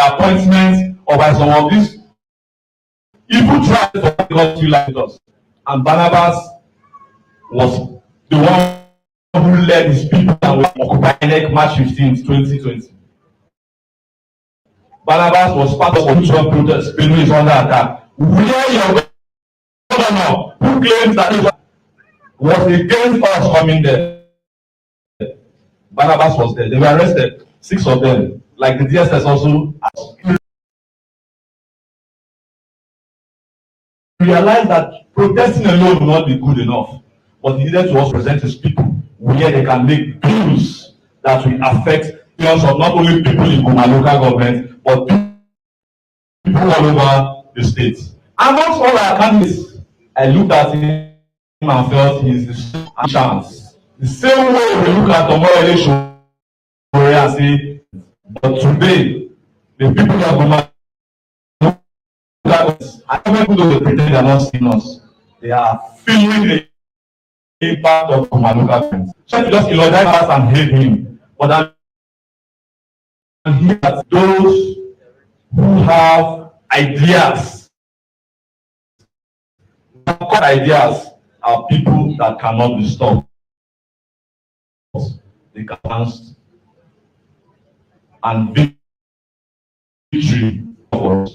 appointments or by some of these evil tribes for God to like us. And Barnabas was the one who led his people and we occupied March 15th, 2020. Barnabas was part of the Trump protest. Benue is under attack. Where your governor, who claims that he was against us coming there, Barnabas was there. They were arrested, 6 of them. Like the DSS also realized that protesting alone will not be good enough, but he needed to also present his people where they can make bills that will affect millions of not only people in Goma local government, but people all over the state. Amongst all our candidates, I looked at him and felt he is the chance. The same way we look at Sowore and say, but today, the people of Goma, I don't even though they pretend they are not seeing us, they are feeling the impact of Goma local government. So just eulogize us and hate him, but I'm here that those who have ideas, ideas are people that cannot be stopped. They can dance and victory for us.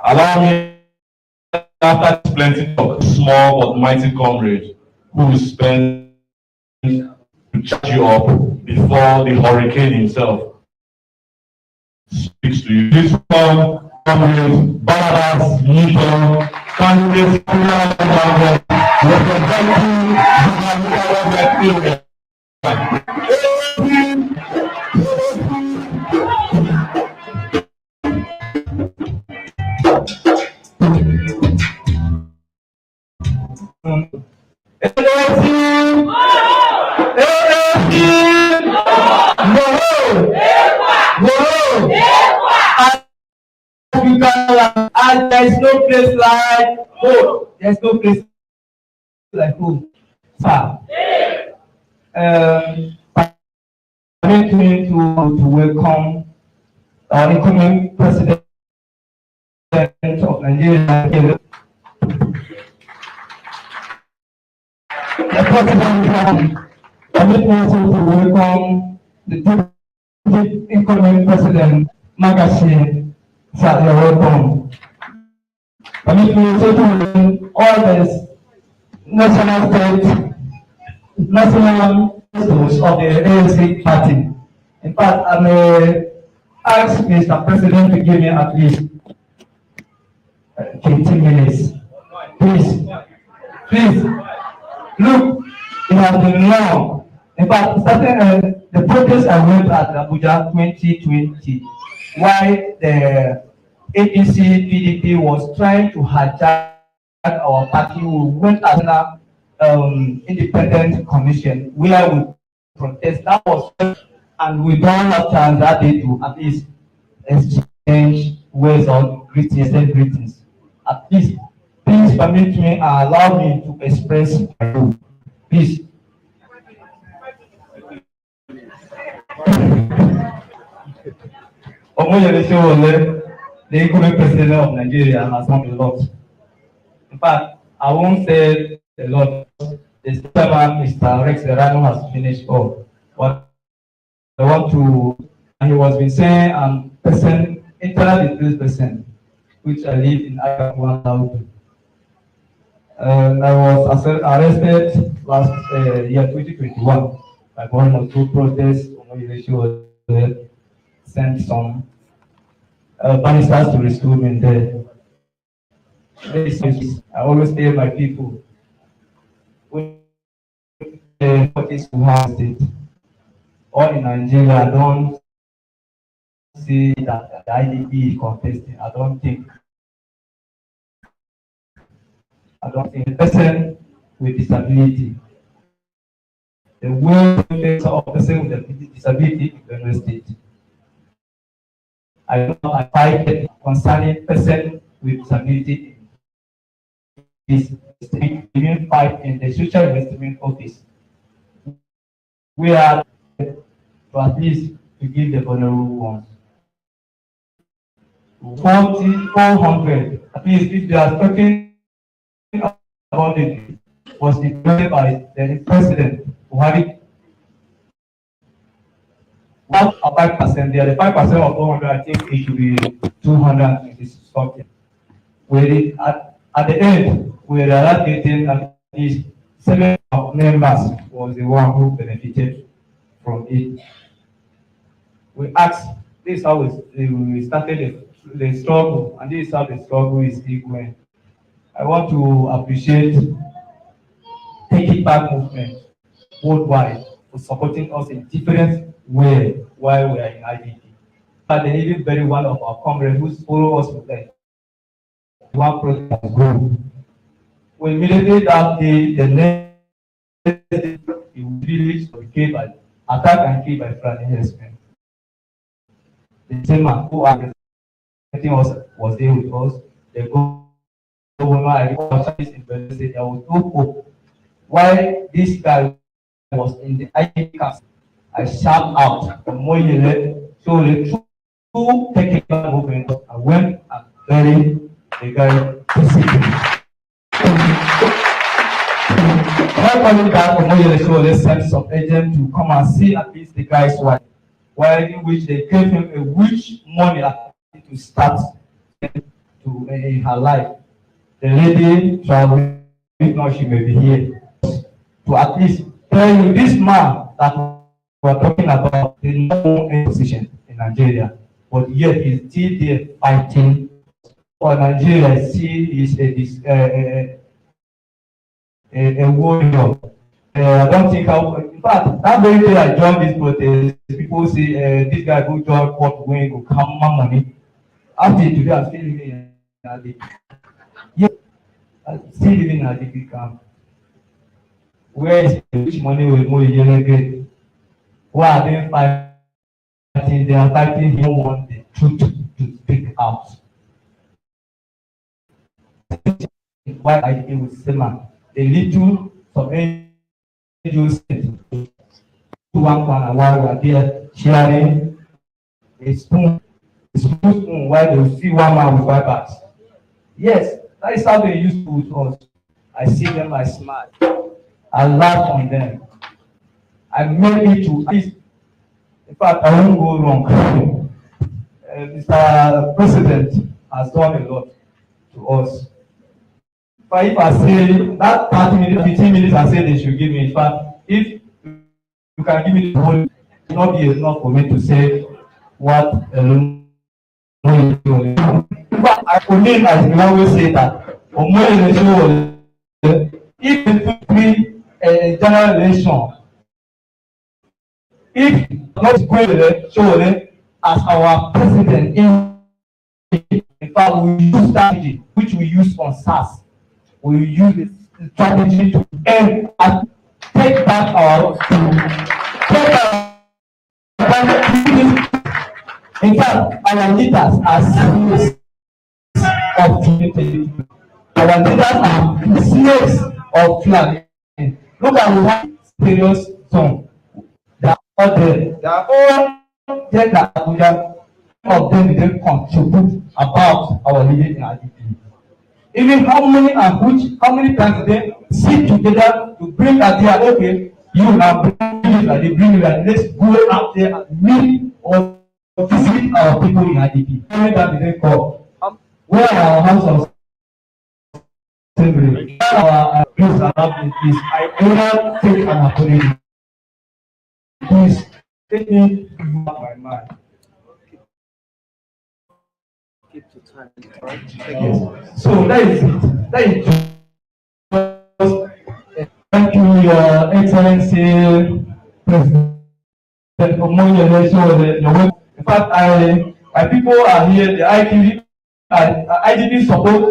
Allow me, after this plenty of small but mighty comrade who will spend to charge you up before the hurricane himself speaks to you. This one, comrade Barnabas Newton, candidate for government, representing the government. And there is no place like home. There is no place like home. Sir, permit me to welcome our incoming president of Nigeria. The president, permit me to welcome the incoming president, Magashi. Sir, you're welcome. Permit me to welcome all the national presidents of the ANC party. In fact, I may ask Mr. President to give me at least 15 minutes. Please. Look, it has been long. In fact, starting the protest I went at Abuja 2020, why the APC PDP was trying to hijack our party, we went as an independent commission where we protest. That was, and we don't have chance that day to at least exchange words or greetings. At least, please permit me and allow me to express my view. Please. The incoming president of Nigeria has done a lot. In fact, I won't say a lot. The chairman, Mr. Rex Serrano, has finished all. But I want to, and he was been saying, internally displaced person, which I live in Iowa now. I was arrested last year 2021 by one or two protests. Sent some barristers to restore me there. I always tell my people, when parties who have it, or in Nigeria, I don't see that the IDP is contesting. I don't think the person with disability, the way of person with disability in Benue State. I fight concerning person with disability is even fight in the social investment office. We are to at least to give the vulnerable ones. 400, at least if they are talking about it, was implemented by the president Buhari. 5%, the other 5% of 400, I think it should be 220 something. At the end, we are getting at least 7 members was the one who benefited from it. We asked, this is how we started the struggle, and this is how the struggle is still going. I want to appreciate Take It Back movement worldwide for supporting us in different ways while we are in IDP. But they even bury one of our comrades who follow us with them. One project group. We immediately that day, the next day, the village was killed by attack and killed by Fulani herdsmen. The same man who representing us was there with us. The governor, I recall, in Benue said there was no hope. While this guy was in the IDP camp, I shout out, Moyele, so the two technical movement, I went and buried the guy physically. While coming back from Moyele, so they sent some agent to come and see at least the guy's wife, while in which they gave him a huge money to start to her life. The lady traveled, if not, she may be here to at least tell you this man that we are talking about is not in position in Nigeria, but yet he's still there fighting for Nigeria. See, is a warrior. I don't think in fact, that very day I joined this protest, people say this guy go join court when go come my money. After today, I'm still living in Adi. Yes, I'm still living in Adi camp. Where is which money will more get? Why are they fighting? They are fighting. He don't want the truth to speak out. Why I deal with Sema? The little some angels to one corner while we are there sharing a spoon while they see one man with 5 bags. Yes, that is how they used to with us. I see them, I smile. I laugh on them. I made it to at least, in fact, I won't go wrong. Mr. President has done a lot to us. But if I say that 30 minutes, 15 minutes, I say they should give me. In fact, if you can give me the whole, it will not be enough for me to say what alone. But I believe, as we always say that, if it took me a general election, if not going to Sowore as our president, in fact, we use strategy which we use on SARS. We use the strategy to end and take back our in fact, our leaders are slaves of community. Our leaders are slaves of flag. Look at we have serious song. They are all there. They are all there that Abuja of them they contribute about our living in IDP. Even how many times they sit together to bring idea, okay, you now bring it like let's go out there and meet or visit our people in IDP. How many times they call? Where are our house of assembly? Our place around this, I never take an apology. Please take me to my mind. Yes. So that is it. That is just thank you, Your Excellency, President Omoyele. In fact, my people are here. The IDP support,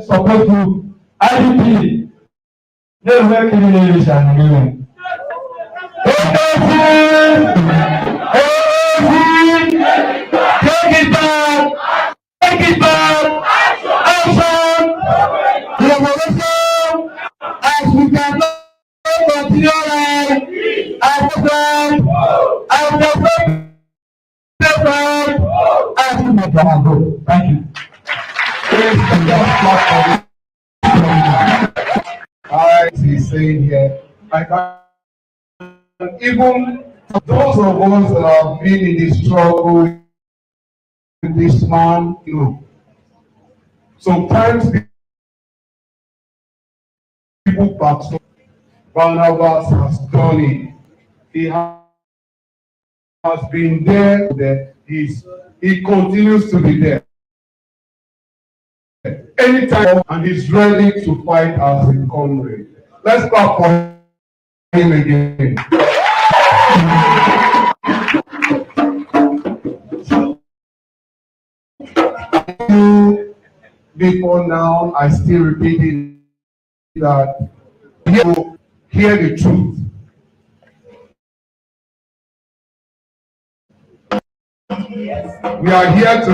support group, IDP. They will criminal and take it back. Take it back! Action! Revolution! As we cannot continue like, as comment from our group. Thank you. He's saying here, I can even those of us that have been in the struggle with this man, you know, sometimes people backstop. Barnabas has done it. He has been there. He continues to be there. Anytime, and he's ready to fight as a comrade. Let's clap for him again. Before now, I still repeat it that hear the truth. We are here to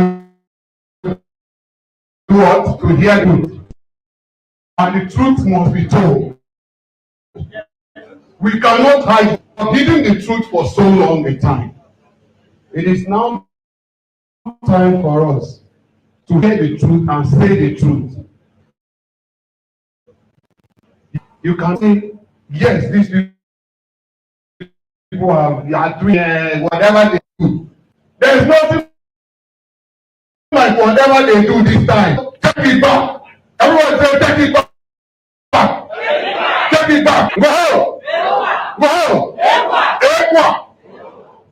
do what? To hear the truth. And the truth must be told. We cannot hide hiding the truth for so long a time. It is now time for us to hear the truth and say the truth. You can say, yes, these people are doing whatever they do. There is nothing like whatever they do this time. Take it back. Everyone say, take it back. Take it back. Go home. Go home. Equa.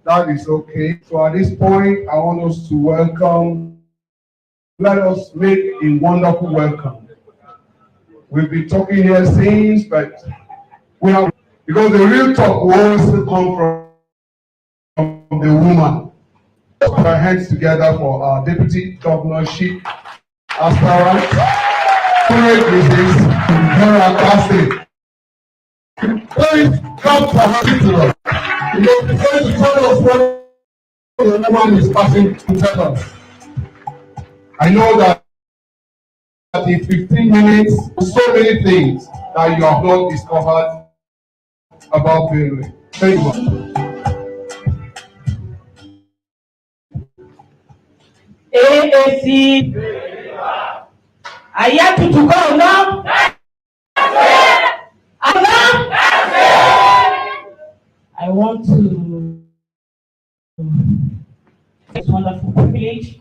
That is okay. So at this point, I want us to welcome. Let us make a wonderful welcome. We've been talking here since, but we have, because the real talk will always come from the woman. Put our hands together for our deputy governorship aspirant. Great Mrs. Hera Kasi. Please come for her to us. You know, before you tell us what the woman is passing to tell us. I know that in 15 minutes, so many things that you have not discovered about Benue. Thank you. AAC. Aya tutu go no? I want to this wonderful privilege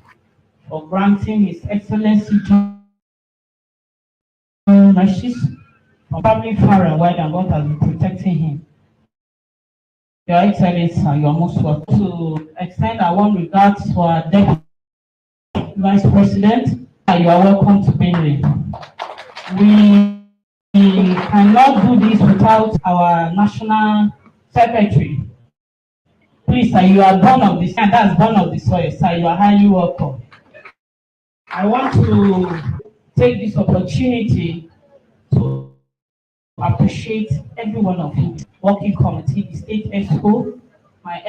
for granting His Excellency John Rashis from traveling far and wide, and God has been protecting him. Your Excellency, you are most welcome. To extend our warm regards to our Deputy Vice President. You are welcome to Benue. We cannot do this without our National Secretary. Please, sir, you are born of this, and that's born of the soil, sir. You are highly welcome. I want to take this opportunity to appreciate every one of you, working committee, the state exco, my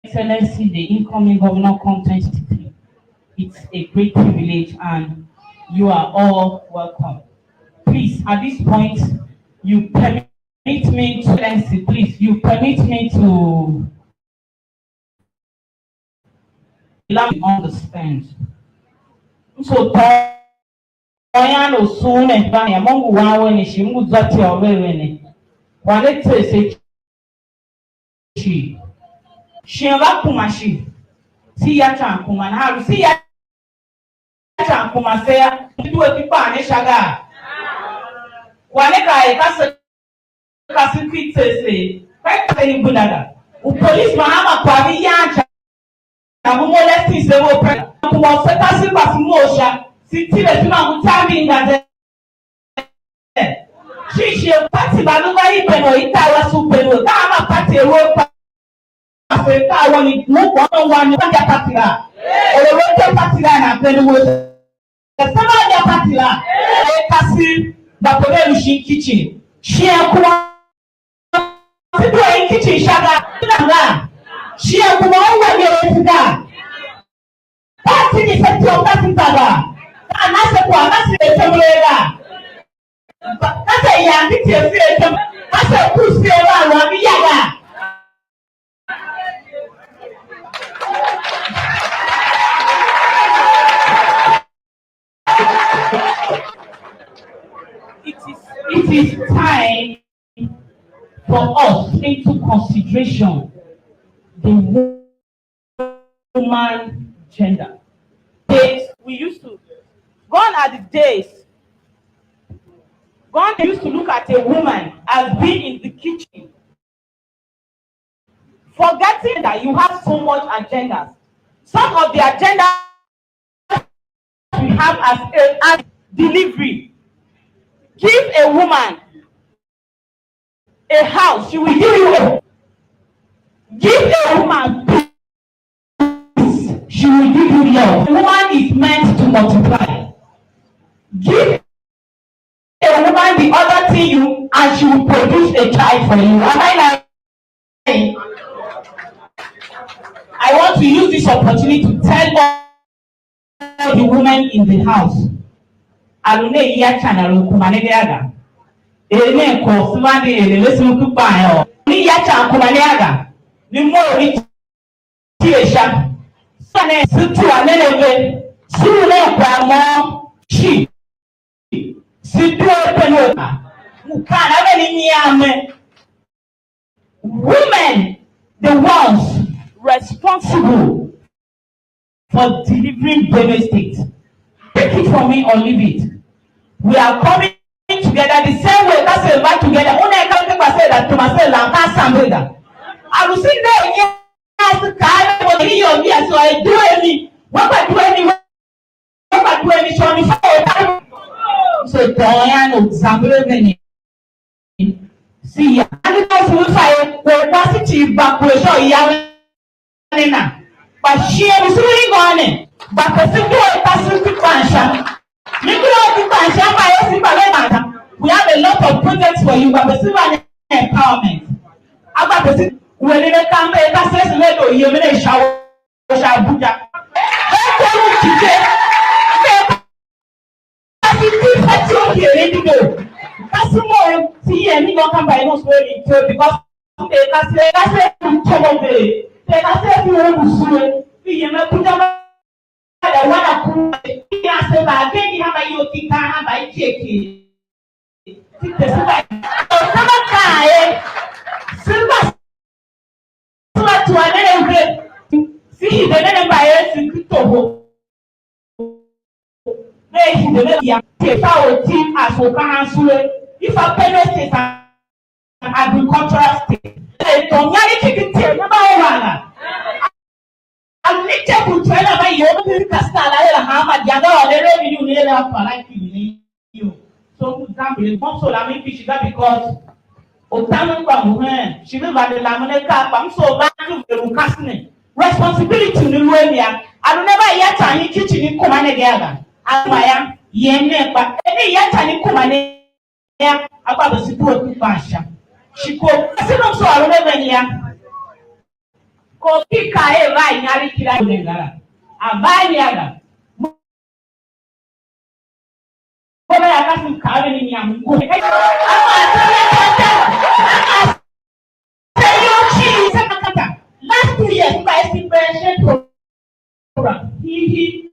excellency, the incoming governor content. It's a great privilege, and you are all welcome. Please, at this point, you permit me to, excellency, please, you permit me to allow me to understand. So, Oyano soon and Bani among one when she moves up to your way. While it says she left Kumashi. See ya Kuman, how see ya Kumasea, do a pipa and shaga. Waneka, Cassin Pete say, right saying Buddha. Police Mahama Kwani Yancha, Molestis, they will pray. Cassin Pasimosa. Siti besima mutami ngaze. Shishi party baluga ipeno itawa supeno. Kama party Europa. Afrika wani muko wani kanja party la. Olewote party la na Benue. Sama ya party la. Kasi bakole mshin kitchen. Shia kuma. Sidwa kitchen shaga. Nanga. Shia kuma wani yesida. Party ni seti o party taga. Anase kwa anase etemlega. Kase ya ngiti efi etem. Kase kusi ewa wami yaga. is time for us into consideration the woman gender. Days we used to, gone are the days, gone they used to look at a woman as being in the kitchen, forgetting that you have so much agendas. Some of the agendas we have as delivery. Give a woman a house, she will give you a. Give a woman peace, she will give you love. A woman is meant to multiply. Give a woman the other thing you, and she will produce a child for you. Am I lying? I want to use this opportunity to tell all the women in the house. Alune iya channel kumanede aga. Ene ko swadi ele lesu kupa yo. Ni iya channel kumanede aga. Ni mo ri ti esha. Sane situ aneleve. Sule kwa mo chi. Situ penota. Mukana beni nyame. Women, the ones responsible for delivering Benue State. Take it from me or leave it. We are coming together the same way. That's a back together. Una eka take say that to myself la ka sambreda. I will see there yes ka mo ni yo mi so I do any. What I do any what I do any show me so doyan no sambreda ni. See ya. And that's what I will positive back we show ya na. But she is really going. But the single person to function. We have a lot of projects for you, but we still want empowerment. After the when they come, they say, "Let go, you may shower, Abuja." That's more. See, and you come by no way because they can say, "They can say, you want to sue." You may put them. Wana kuya seba geni haba yotika haba icheki tite seba seba kae seba seba tuanene ube si denene bae si kitobo ne si denene ya tefa oti asoka hansule if a Benue is an agricultural state tonyari chikiti neba wana alite kutwela ba yobe kastala ela hama dianga wale revenue ni ela pala kini yo so Zambia bon so la mi fishiga because otanu kwa muhe shibe ba de la mone ka pa so ba tu de mukasne responsibility ni ruemia anu never yata ni kitchen ni komane gaga amaya yenne pa eni yata ni komane ya akwa be sipo tu pasha shiko sino so anu never ya kopi kae vai nyari kila ngara abali aga mbona yakasi kawe ni nyamungu last 2 years by expansion program he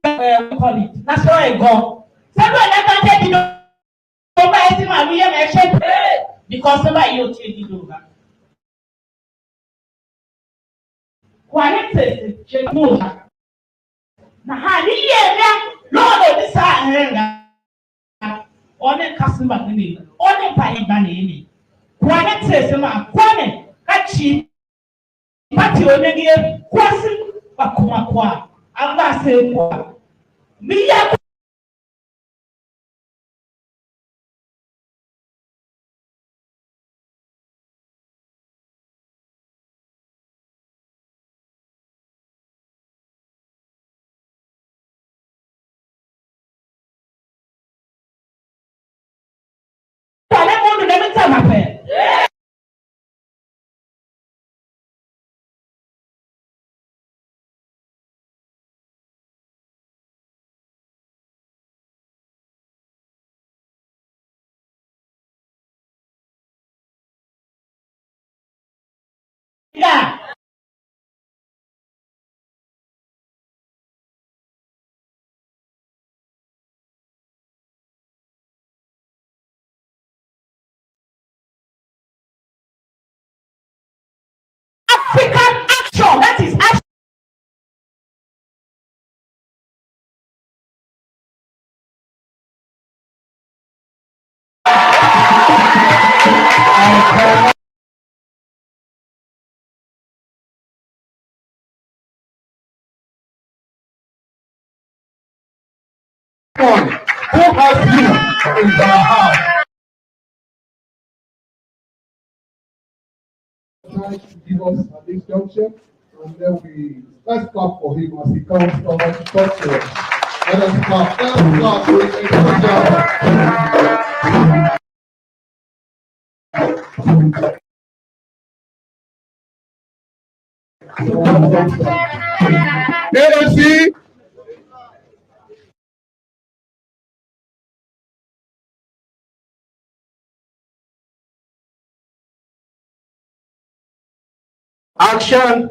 call it national ego several that can take over estima we am exchange because somebody you change it over quality check na hali yeye lord this ahenga one customer ni one pai ba ni quality sema kwame kachi pati onye kwasi bakuma kwa aba se kwa miya pale mundu nemeta mape ya African action. That is action. On. Who has you in their heart? Try to give us at this junction, and then let's clap for him as he comes over to talk to us. Let us clap. AMC. Action.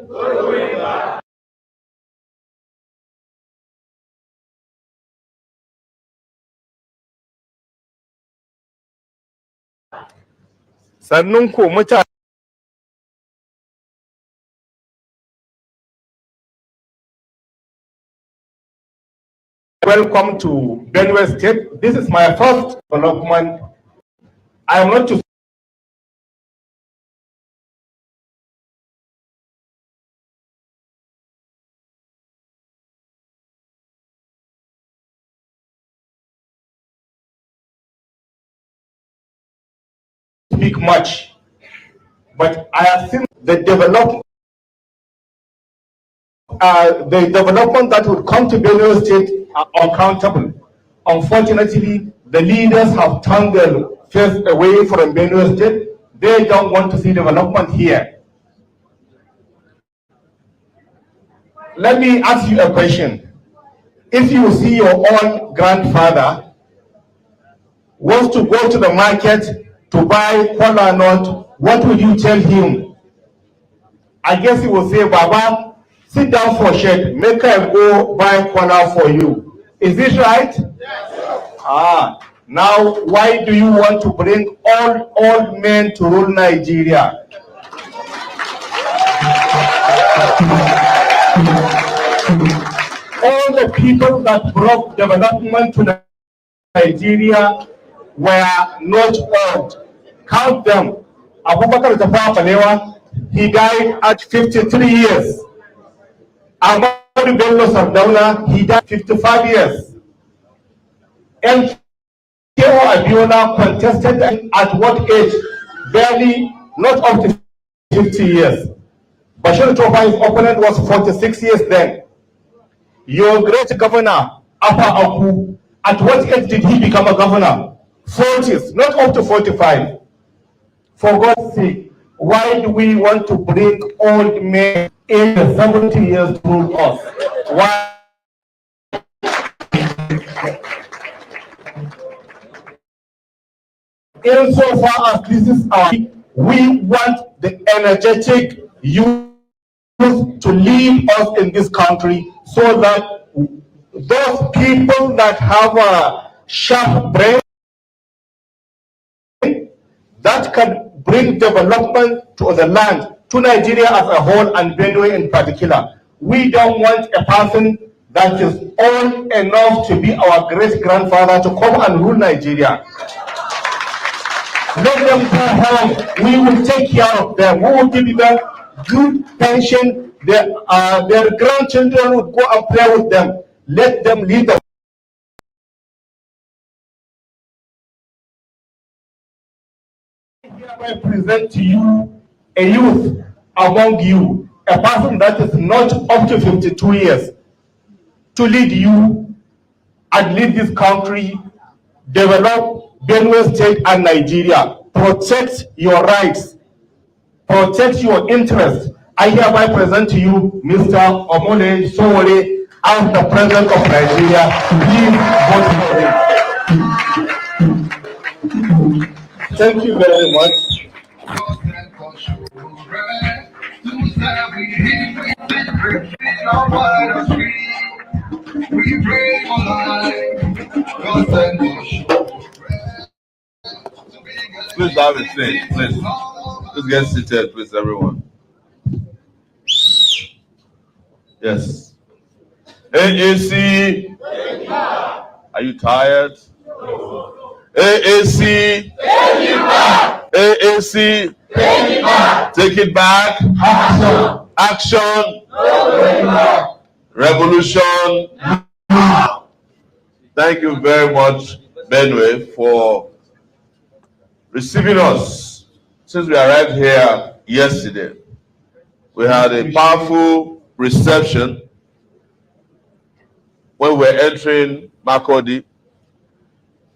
Sannun ku mutane. Welcome to Benue State. This is my first development. I want to speak much, but I have seen the development that would come to Benue State are uncountable. Unfortunately, the leaders have turned their face away from Benue State. They don't want to see development here. Let me ask you a question. If you see your own grandfather wants to go to the market to buy kola nut, what would you tell him? I guess he will say, Baba, sit down for shade, make I go buy kola for you. Is this right? Yes. Now why do you want to bring all old men to rule Nigeria? All the people that brought development to Nigeria were not old. Count them. Abubakar Tafawa Balewa, he died at 53 years. Ahmadu Bello Sardauna, he died 55 years. And Keo Abiola contested at what age? Barely, not up to 50 years. Bashir Tofa, his opponent, was 46 years then. Your great governor, Apa Aku, at what age did he become a governor? 40s, not up to 45. For God's sake, why do we want to bring old men in the 70 years to rule us? Why? Insofar as this is our, we want the energetic youth to lead us in this country so that those people that have a sharp brain that can bring development to the land, to Nigeria as a whole and Benue in particular. We don't want a person that is old enough to be our great-grandfather to come and rule Nigeria. Let them go home. We will take care of them. We will give them good pension. Their grandchildren will go and play with them. Let them lead them. I present to you a youth among you, a person that is not up to 52 years, to lead you and lead this country, develop Benue State and Nigeria, protect your rights, protect your interests. I hereby present to you Mr. Omole Sowore as the President of Nigeria. Please vote for him. Thank you very much. Please have a seat, please. Please get seated, please, everyone. Yes. AAC. Are you tired? AAC. AAC. Take it back. Action. Revolution. Thank you very much, Benue, for receiving us since we arrived here yesterday. We had a powerful reception when we were entering Makurdi.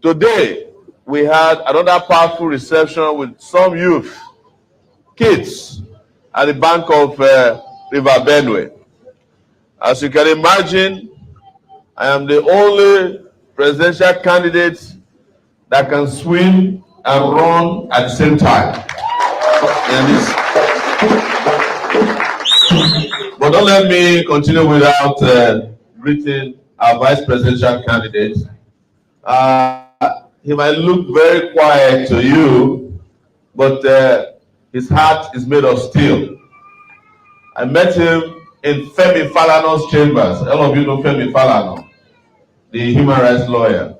Today, we had another powerful reception with some youth, kids, at the bank of River Benue. As you can imagine, I am the only presidential candidate that can swim and run at the same time. But don't let me continue without greeting our vice presidential candidate. He might look very quiet to you, but his heart is made of steel. I met him in Femi Falana's chambers. All of you know Femi Falana, the human rights lawyer.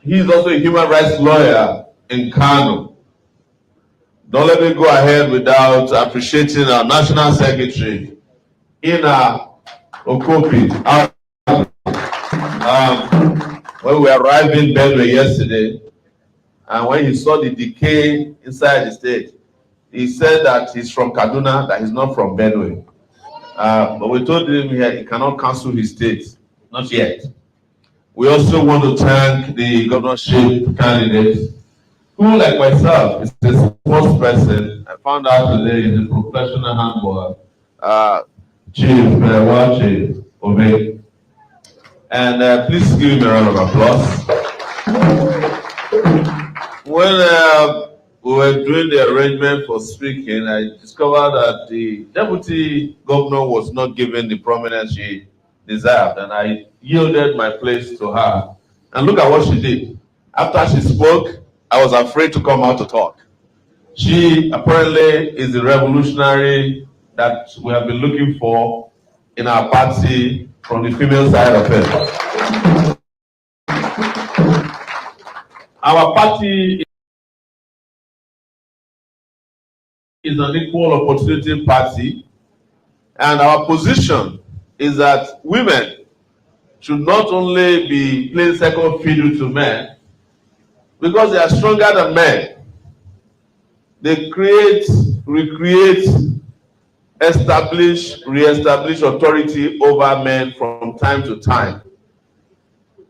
He is also a human rights lawyer in Kano. Don't let me go ahead without appreciating our National Secretary, Ina Okopi. When we arrived in Benue yesterday, and when he saw the decay inside the state, he said that he's from Kaduna, that he's not from Benue. But we told him here he cannot cancel his state, not yet. We also want to thank the governorship candidate, who, like myself, is the first person. I found out today is a professional handballer, Chief Wache Obe. And please give him a round of applause. When we were doing the arrangement for speaking, I discovered that the deputy governor was not given the prominence she deserved, and I yielded my place to her. And look at what she did. After she spoke, I was afraid to come out to talk. She apparently is the revolutionary that we have been looking for in our party from the female side of it. Our party is an equal opportunity party, and our position is that women should not only be playing second fiddle to men, because they are stronger than men. They create, recreate, establish, re-establish authority over men from time to time.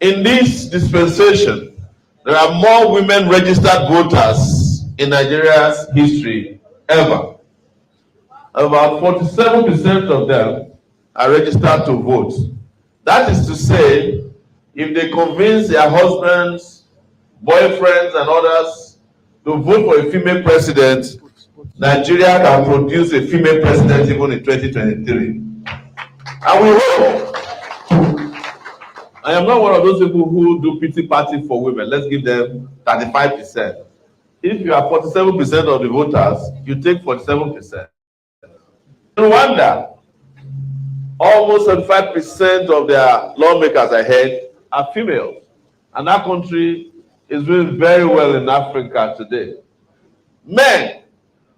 In this dispensation, there are more women registered voters in Nigeria's history ever. About 47% of them are registered to vote. That is to say, if they convince their husbands, boyfriends, and others to vote for a female president, Nigeria can produce a female president even in 2023. And we hope. I am not one of those people who do pity party for women. Let's give them 35%. If you are 47% of the voters, you take 47%. In Rwanda, almost 75% of their lawmakers ahead are females. And that country is doing very well in Africa today. Men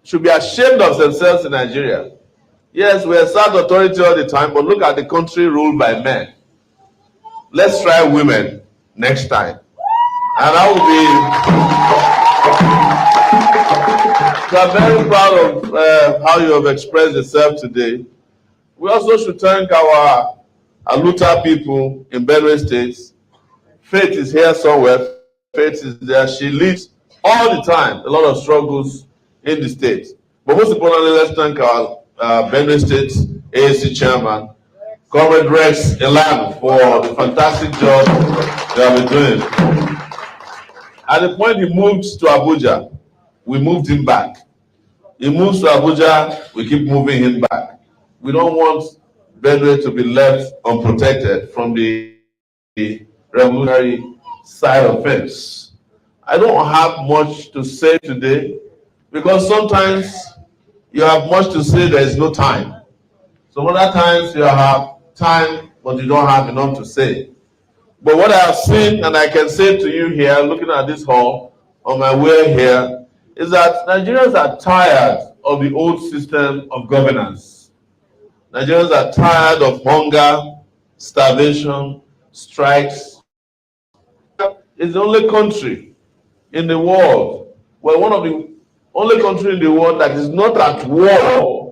should be ashamed of themselves in Nigeria. Yes, we assert authority all the time, but look at the country ruled by men. Let's try women next time. And I will be so I'm very proud of how you have expressed yourself today. We also should thank our Aluta people in Benue State. Faith is here somewhere. Faith is there. She leads all the time a lot of struggles in the state. But most importantly, let's thank our Benue State AAC chairman, Comrade Rex Elan, for the fantastic job they have been doing. At the point he moved to Abuja, we moved him back. He moves to Abuja, we keep moving him back. We don't want Benue to be left unprotected from the revolutionary side of things. I don't have much to say today because sometimes you have much to say, there is no time. Some other times you have time, but you don't have enough to say. But what I have seen, and I can say to you here, looking at this hall on my way here, is that Nigerians are tired of the old system of governance. Nigerians are tired of hunger, starvation, strikes. It's the only country in the world, well, one of the only country in the world that is not at war,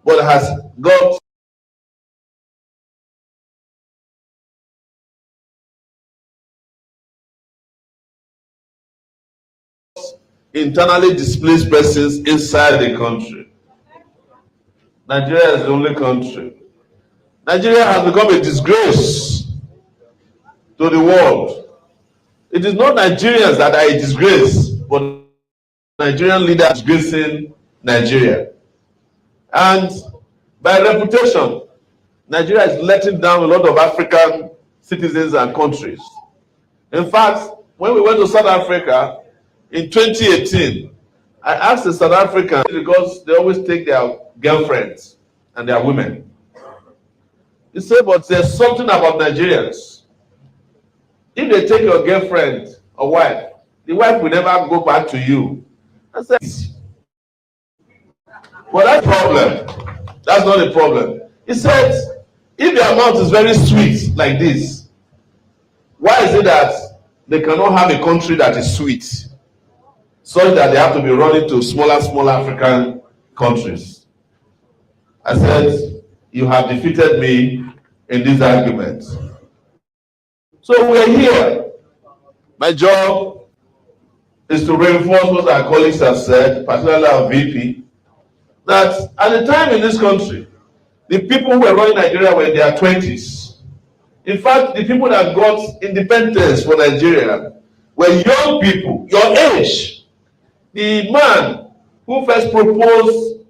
but has got internally displaced persons inside the country. Nigeria is the only country. Nigeria has become a disgrace to the world. It is not Nigerians that are a disgrace, but Nigerian leaders disgracing Nigeria. And by reputation, Nigeria is letting down a lot of African citizens and countries. In fact, when we went to South Africa in 2018, I asked the South Africans, because they always take their girlfriends and their women. He said, but there's something about Nigerians. If they take your girlfriend or wife, the wife will never go back to you. I said, well, that's a problem. That's not a problem. He said, if the amount is very sweet like this, why is it that they cannot have a country that is sweet, such that they have to be running to smaller African countries? I said, you have defeated me in this argument. So we're here. My job is to reinforce what our colleagues have said, particularly our VP, that at the time in this country, the people who were running Nigeria were in their 20s. In fact, the people that got independence for Nigeria were young people, your age. The man who first proposed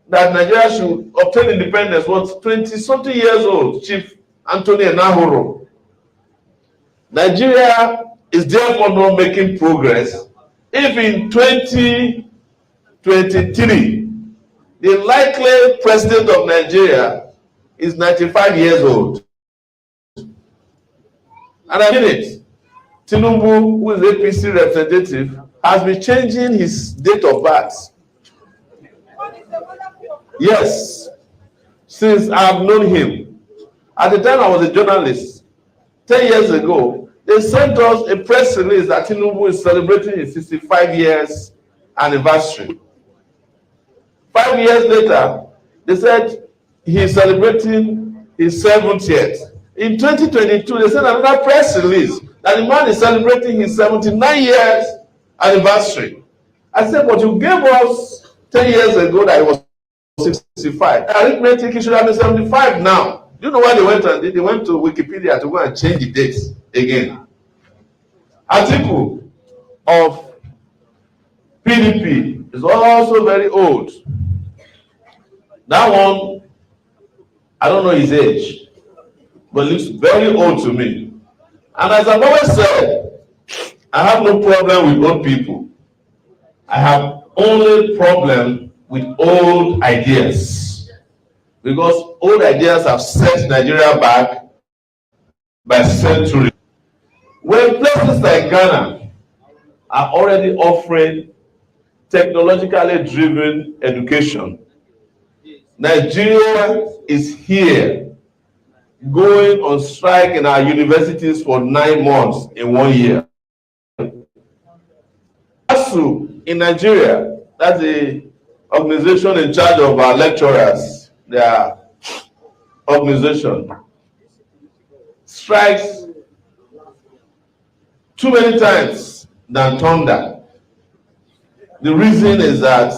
that Nigeria should obtain independence was 20-something years old, Chief Anthony Enahoro. Nigeria is therefore not making progress if in 2023 the likely president of Nigeria is 95 years old. And I mean it. Tinubu, who is APC representative, has been changing his date of birth. Yes, since I have known him. At the time I was a journalist, 10 years ago, they sent us a press release that Tinubu is celebrating his 65 years anniversary. 5 years later, they said he is celebrating his 70th. In 2022, they sent another press release that the man is celebrating his 79 years anniversary. I said, but you gave us 10 years ago that he was 65. Arithmetic, he should have been 75 now. Do you know why they went and did? They went to Wikipedia to go and change the dates again. Article of PDP is also very old. That one, I don't know his age, but looks very old to me. And as I've always said, I have no problem with old people. I have only problem with old ideas. Because old ideas have set Nigeria back by centuries. When places like Ghana are already offering technologically driven education, Nigeria is here going on strike in our universities for 9 months in 1 year. ASU in Nigeria, that's the organization in charge of our lecturers, their organization, strikes too many times than thunder. The reason is that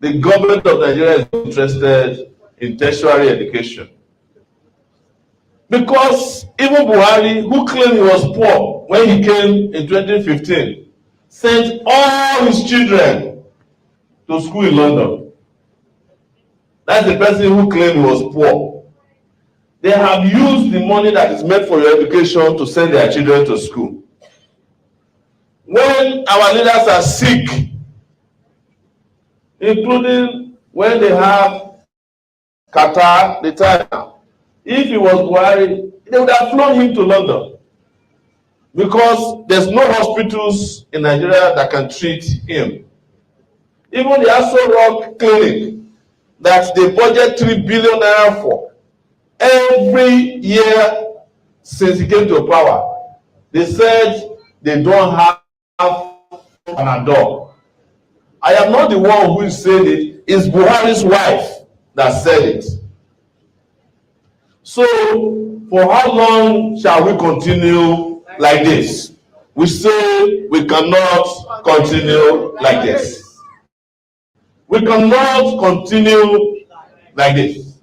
the government of Nigeria is interested in tertiary education. Because even Buhari, who claimed he was poor when he came in 2015, sent all his children to school in London. That's the person who claimed he was poor. They have used the money that is meant for your education to send their children to school. When our leaders are sick, including when they have Qatar, the time. If he was Buhari, they would have flown him to London because there's no hospitals in Nigeria that can treat him. Even the Aso Rock Clinic that they budget 3 billion naira for every year since he came to power, they said they don't have Panadol. I am not the one who said it. It's Buhari's wife that said it. So, for how long shall we continue like this? We say we cannot continue like this. We cannot continue like this.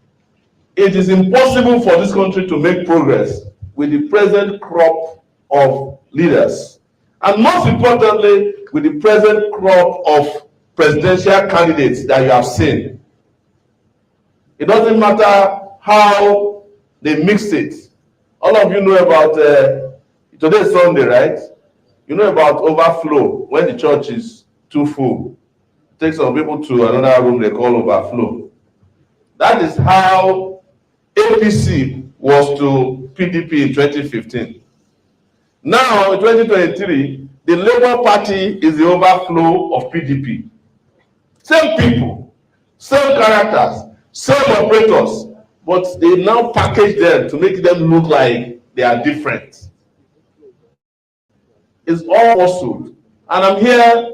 It is impossible for this country to make progress with the present crop of leaders. And most importantly, with the present crop of presidential candidates that you have seen. It doesn't matter how they mix it. All of you know about, today is Sunday, right? You know about overflow, when the church is too full. Take some people to another room they call overflow. That is how APC was to PDP in 2015. Now, in 2023, the Labour Party is the overflow of PDP. Same people, same characters, same operators, but they now package them to make them look like they are different. It's all falsehood. And I'm here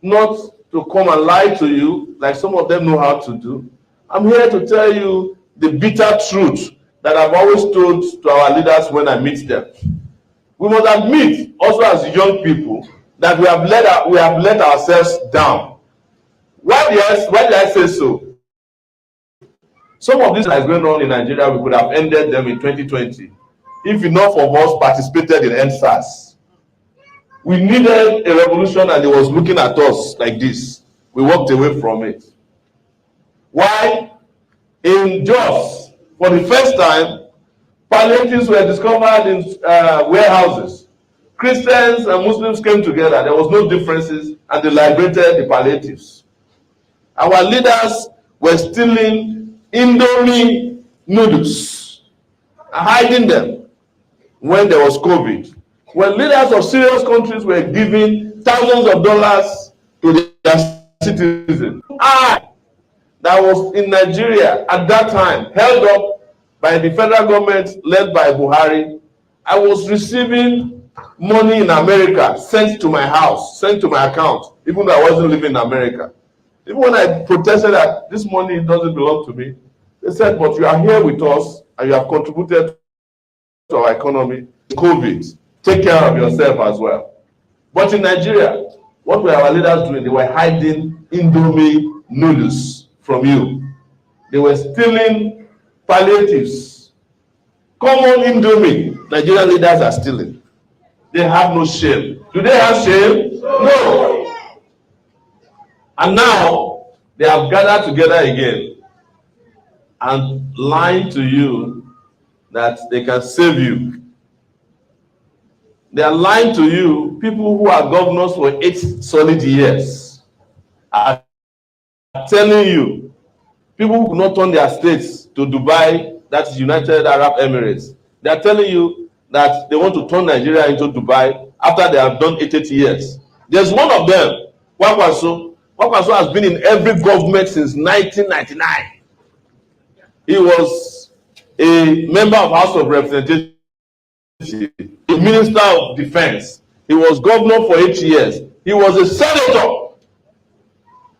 not to come and lie to you like some of them know how to do. I'm here to tell you the bitter truth that I've always told to our leaders when I meet them. We must admit, also as young people, that we have let ourselves down. Why did I say so? Some of this that is going on in Nigeria, we could have ended them in 2020 if enough of us participated in EndSARS. We needed a revolution and it was looking at us like this. We walked away from it. Why? In Jos, for the first time, palliatives were discovered in warehouses. Christians and Muslims came together. There was no differences and they liberated the palliatives. Our leaders were stealing Indomie noodles and hiding them when there was COVID. When leaders of serious countries were giving thousands of dollars to their citizens. I, that was in Nigeria at that time, held up by the federal government led by Buhari, I was receiving money in America sent to my house, sent to my account, even though I wasn't living in America. Even when I protested that this money doesn't belong to me, they said, but you are here with us and you have contributed to our economy. COVID, take care of yourself as well. But in Nigeria, what were our leaders doing? They were hiding Indomie noodles from you. They were stealing palliatives. Common Indomie, Nigerian leaders are stealing. They have no shame. Do they have shame? No. And now they have gathered together again and lying to you that they can save you. They are lying to you. People who are governors for 8 solid years are telling you, people who could not turn their states to Dubai, that's United Arab Emirates, they are telling you that they want to turn Nigeria into Dubai after they have done 80 years. There's one of them, Wakwaso. Wakwaso has been in every government since 1999. He was a member of House of Representatives, a Minister of Defense. He was governor for 8 years. He was a senator.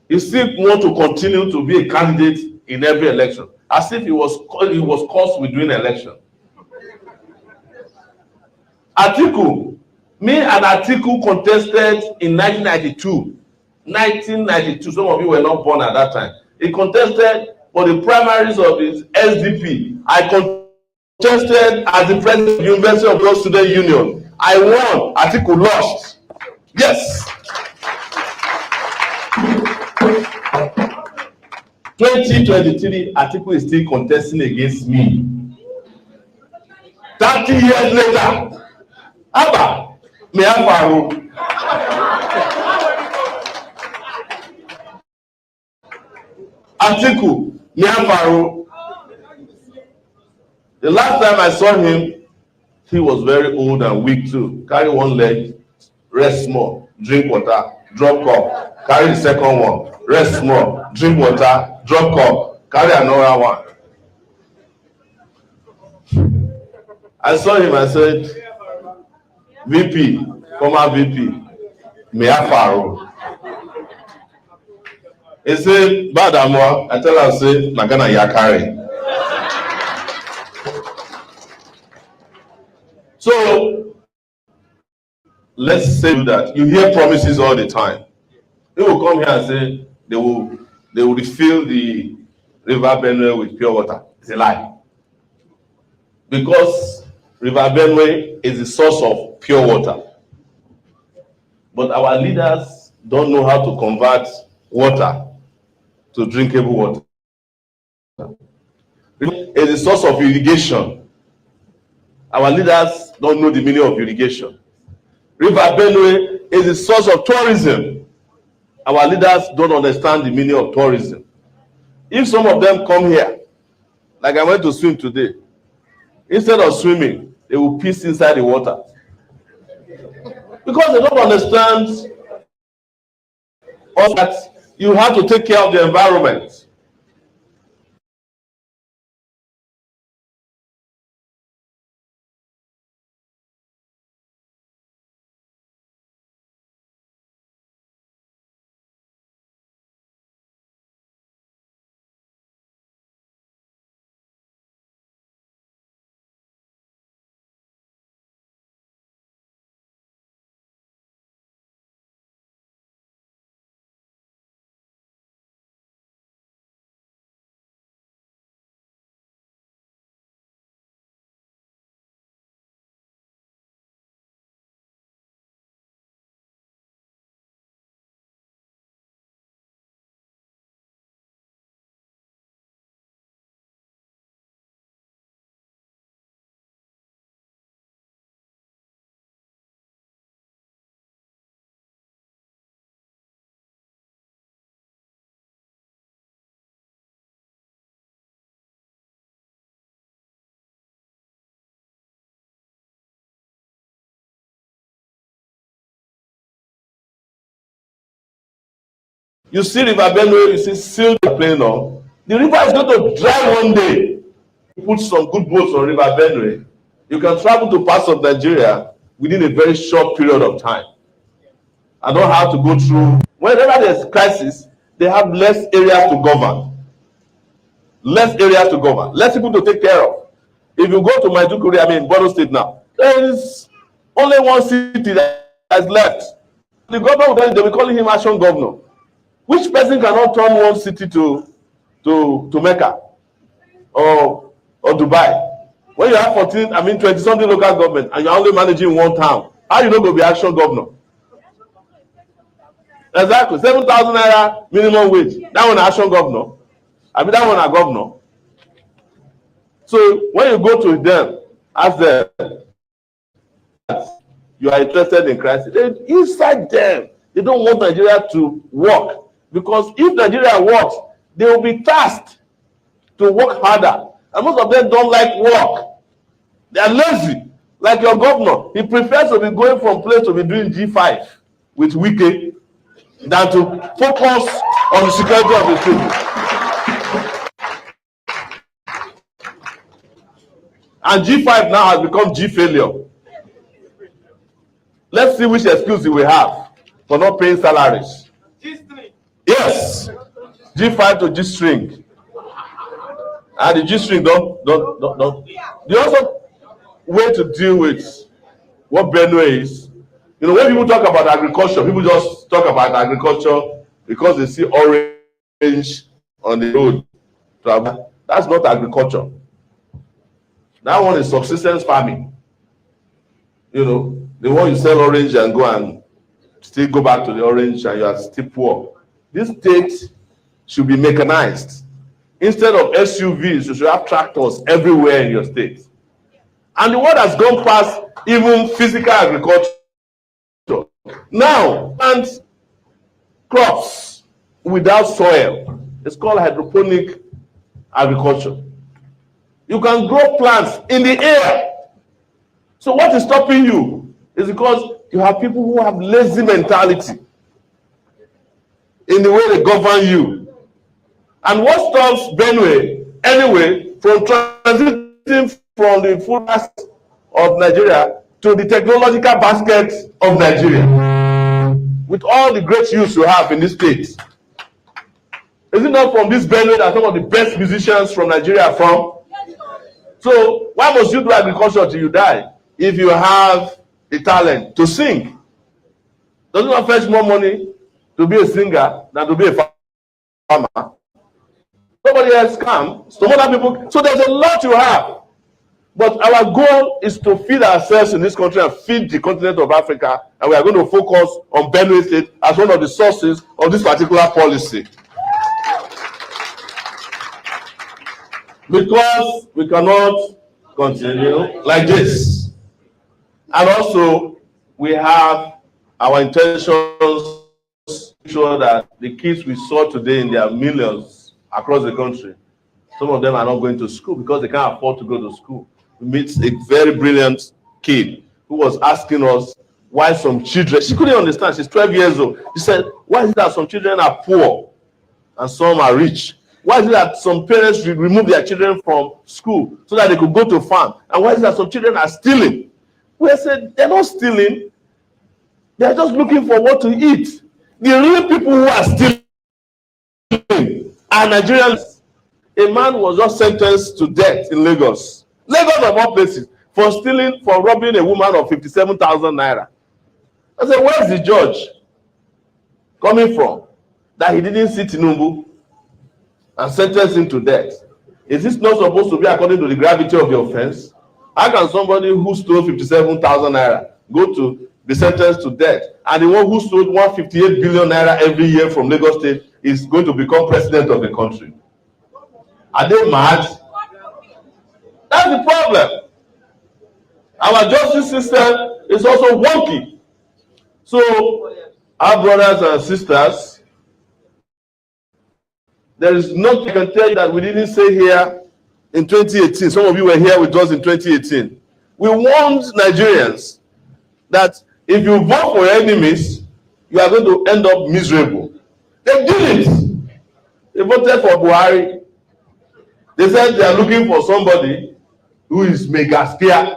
He still want to continue to be a candidate in every election, as if he was cursed with doing election. Atiku, me and Atiku contested in 1992. 1992, some of you were not born at that time. He contested for the primaries of his SDP. I contested as the president of the University of World Student Union. I won. Atiku lost. Yes. 2023, Atiku is still contesting against me. 30 years later, Abba, may I follow? Atiku, Niafaro. The last time I saw him, he was very old and weak too. Carry one leg, rest small, drink water, drop cup. Carry the second one, rest small, drink water, drop cup. Carry another one. I saw him, I said, VP, former VP, Niafaro. He said, Badamo, I tell him, say, Nagana Yakari. So, let's say that you hear promises all the time. They will come here and say they will refill the river Benue with pure water. It's a lie. Because river Benue is the source of pure water. But our leaders don't know how to convert water to drinkable water. It is the source of irrigation. Our leaders don't know the meaning of irrigation. River Benue is the source of tourism. Our leaders don't understand the meaning of tourism. If some of them come here, like I went to swim today, instead of swimming, they will piss inside the water. Because they don't understand that you have to take care of the environment. You see River Benue, you see Silver playing on. The river is going to dry one day. Put some good boats on River Benue. You can travel to parts of Nigeria within a very short period of time. I don't have to go through. Whenever there's crisis, they have less areas to govern. Less areas to govern. Less people to take care of. If you go to Makurdi, Borno State now, there is only one city that is left. The governor, they will call him Action Governor. Which person cannot turn one city to Mecca or Dubai? When you have 20 something local government and you're only managing one town, how you not going to be Action Governor? Exactly, 7,000 naira minimum wage. That one Action Governor. That one a governor. So when you go to them, ask them, you are interested in crisis. Inside them, they don't want Nigeria to work. Because if Nigeria works, they will be tasked to work harder. And most of them don't like work. They are lazy. Like your governor, he prefers to be going from place to be doing G5 with Wike than to focus on the security of his people. And G5 now has become G failure. Let's see which excuse he will have for not paying salaries. Yes, G5 to G string, and the G string don't. The also way to deal with what Benue is. You know, when people talk about agriculture, people just talk about agriculture because they see orange on the road. That's not agriculture. That one is subsistence farming. You know, the one you sell orange and go and still go back to the orange and you are still poor. This state should be mechanized. Instead of SUVs, you should have tractors everywhere in your state. And the world has gone past even physical agriculture. Now, plant crops without soil. It's called hydroponic agriculture. You can grow plants in the air. So what is stopping you is because you have people who have lazy mentality in the way they govern you. And what stops Benue, anyway, from transiting from the food basket of Nigeria to the technological basket of Nigeria, with all the great youths you have in this state? Is it not from this Benue that some of the best musicians from Nigeria are from? So why must you do agriculture till you die if you have the talent to sing? Doesn't it fetch more money to be a singer than to be a farmer? Nobody else can. Some other people. So there's a lot you have. But our goal is to feed ourselves in this country and feed the continent of Africa. And we are going to focus on Benue State as one of the sources of this particular policy. Because we cannot continue like this. And also, we have our intentions to ensure that the kids we saw today in their millions across the country, some of them are not going to school because they can't afford to go to school. We meet a very brilliant kid who was asking us why some children, she couldn't understand, she's 12 years old. She said, why is it that some children are poor and some are rich? Why is it that some parents remove their children from school so that they could go to farm? And why is it that some children are stealing? We said, they're not stealing. They're just looking for what to eat. The real people who are stealing are Nigerians. A man was just sentenced to death in Lagos. Lagos of all places. For stealing, for robbing a woman of 57,000 naira. I said, where's the judge coming from? That he didn't see Tinubu and sentence him to death. Is this not supposed to be according to the gravity of the offense? How can somebody who stole 57,000 naira go to be sentenced to death, and the one who stole 158 billion naira every year from Lagos State is going to become president of the country? Are they mad? That's the problem. Our justice system is also wonky. So, our brothers and sisters, there is nothing I can tell you that we didn't say here in 2018. Some of you were here with us in 2018. We warned Nigerians that if you vote for your enemies, you are going to end up miserable. They did it. They voted for Buhari. They said they are looking for somebody who is mega scare.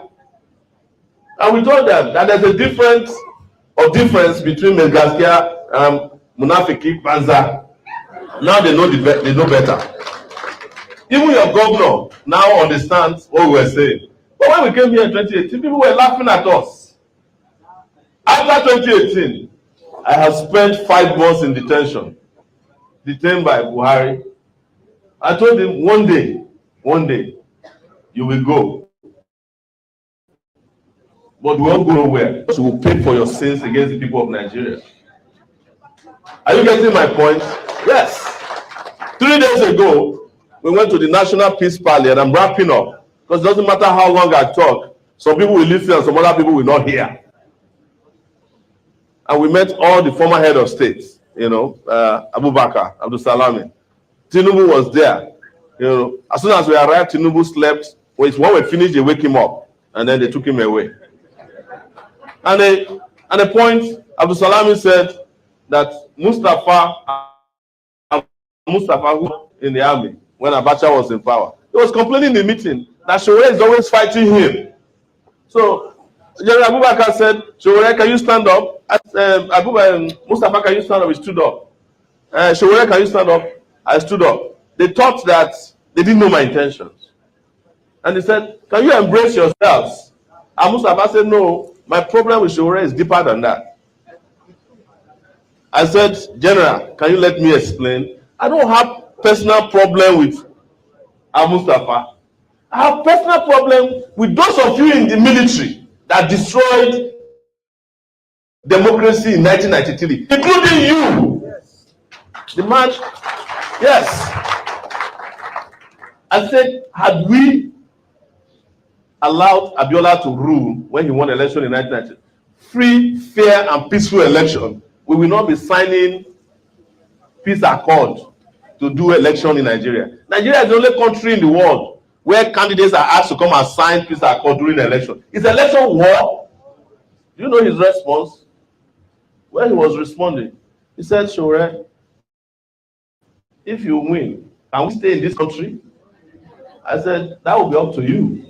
And we told them that there's a difference between mega scare and Munafiki Panza. Now they know they know better. Even your governor now understands what we were saying. But when we came here in 2018, people were laughing at us. After 2018, I have spent 5 months in detention, detained by Buhari. I told him, one day, you will go. But we won't go nowhere. You will pay for your sins against the people of Nigeria. Are you getting my point? Yes. 3 days ago, we went to the National Peace Party, and I'm wrapping up. Because it doesn't matter how long I talk, some people will listen and some other people will not hear. And we met all the former head of states, Abubakar, Abdul Salami. Tinubu was there. As soon as we arrived, Tinubu slept. When we finished, they wake him up, and then they took him away. And at a point, Abdul Salami said that Mustafa in the army when Abacha was in power, he was complaining in the meeting that Sowore is always fighting him. So General Abubakar said, Sowore, can you stand up? Mustafa, can you stand up? He stood up. Sowore, can you stand up? I stood up. They thought that they didn't know my intentions. And they said, can you embrace yourselves? And Mustafa said, no, my problem with Sowore is deeper than that. I said, General, can you let me explain? I don't have personal problem with Mustafa. I have personal problem with those of you in the military that destroyed democracy in 1993, including you. Yes. The man, yes. I said, had we allowed Abiola to rule when he won election in 1990, free, fair, and peaceful election, we will not be signing peace accord to do election in Nigeria. Nigeria is the only country in the world where candidates are asked to come and sign peace accord during the election. Is election war? Do you know his response? When he was responding, he said, Sowore, if you win, can we stay in this country? I said, that will be up to you,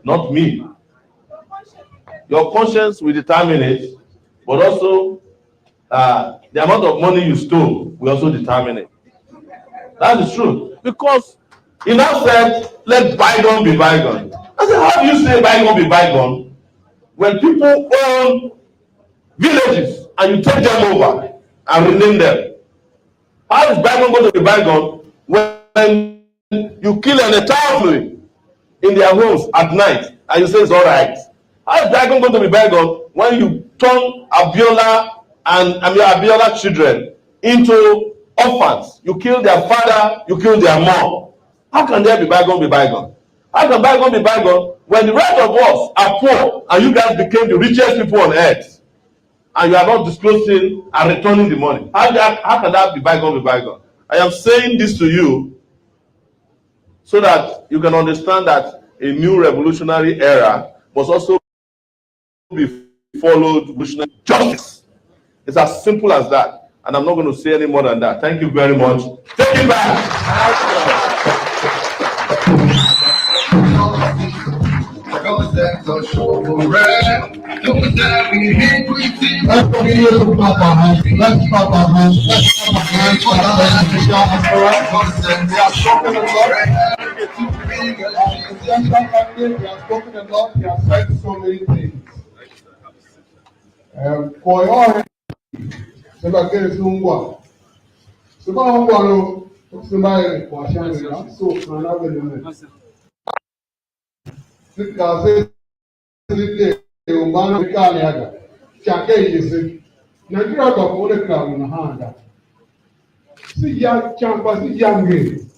not me. Your conscience will determine it, but also the amount of money you stole will also determine it. That's the truth. Because he now said, let bygone be bygone. I said, how do you say bygone be bygone when people own villages and you take them over and rename them? How is bygone going to be bygone when you kill an entire family in their homes at night and you say it's all right? How is bygone going to be bygone when you turn Abiola and Abiola children into orphans? You kill their father, you kill their mom. How can there be bygone be bygone? How can bygone be bygone when the rest of us are poor and you guys became the richest people on earth and you are not disclosing and returning the money? How can that be bygone be bygone? I am saying this to you so that you can understand that a new revolutionary era must also be followed with justice. It's as simple as that. And I'm not going to say any more than that. Thank you very much. Take it back. He has said so many things. For your Sebagere Sungwa. Sebangwano, Sebae, Washington, so Nanabe. Sikaze, Umana Kaliaga, Chake is Nigeria got all the crowd in the hand. See young champas, young game.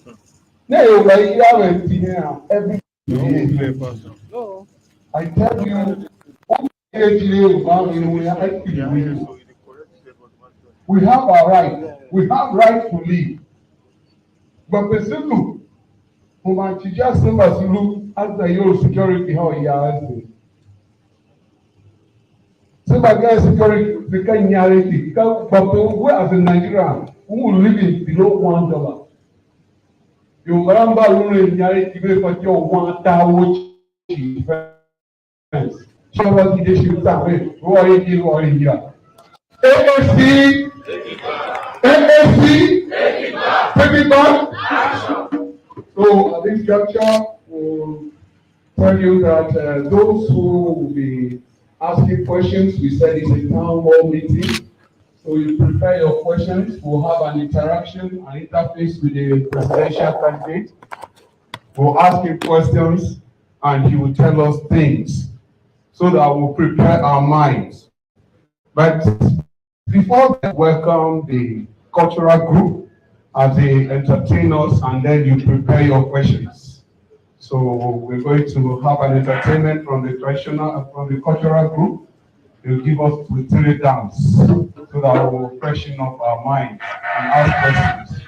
No, you haven't seen every day. I tell you, we have our right. We have right to live. But basically, when you just look at the your security, how you are. So by guys security, the kind reality, but we as a Nigerian, who will live in below $1. You remember only reality for your 1,000 defense. Show leadership that way. Roy here. AAC, take it back. So at this juncture, we'll tell you that those who will be asking questions, we said it's a town hall meeting. So you prepare your questions. We'll have an interaction, an interface with the presidential candidate. We'll ask him questions, and he will tell us things so that we'll prepare our minds. But before we welcome the cultural group as they entertain us, and then you prepare your questions. So we're going to have an entertainment from the cultural group. They'll give us military dance so that we'll freshen up our mind and ask questions.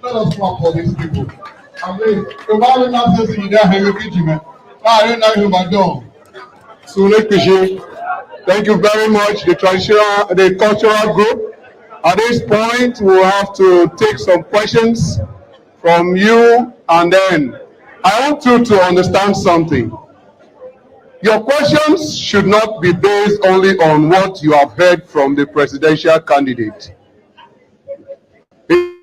Let us clap for these people. I mean, the Bible not says in there, I don't know him, I don't. Sowore Kpishe, thank you very much. The cultural group. At this point, we'll have to take some questions from you, and then I want you to understand something. Your questions should not be based only on what you have heard from the presidential candidate. It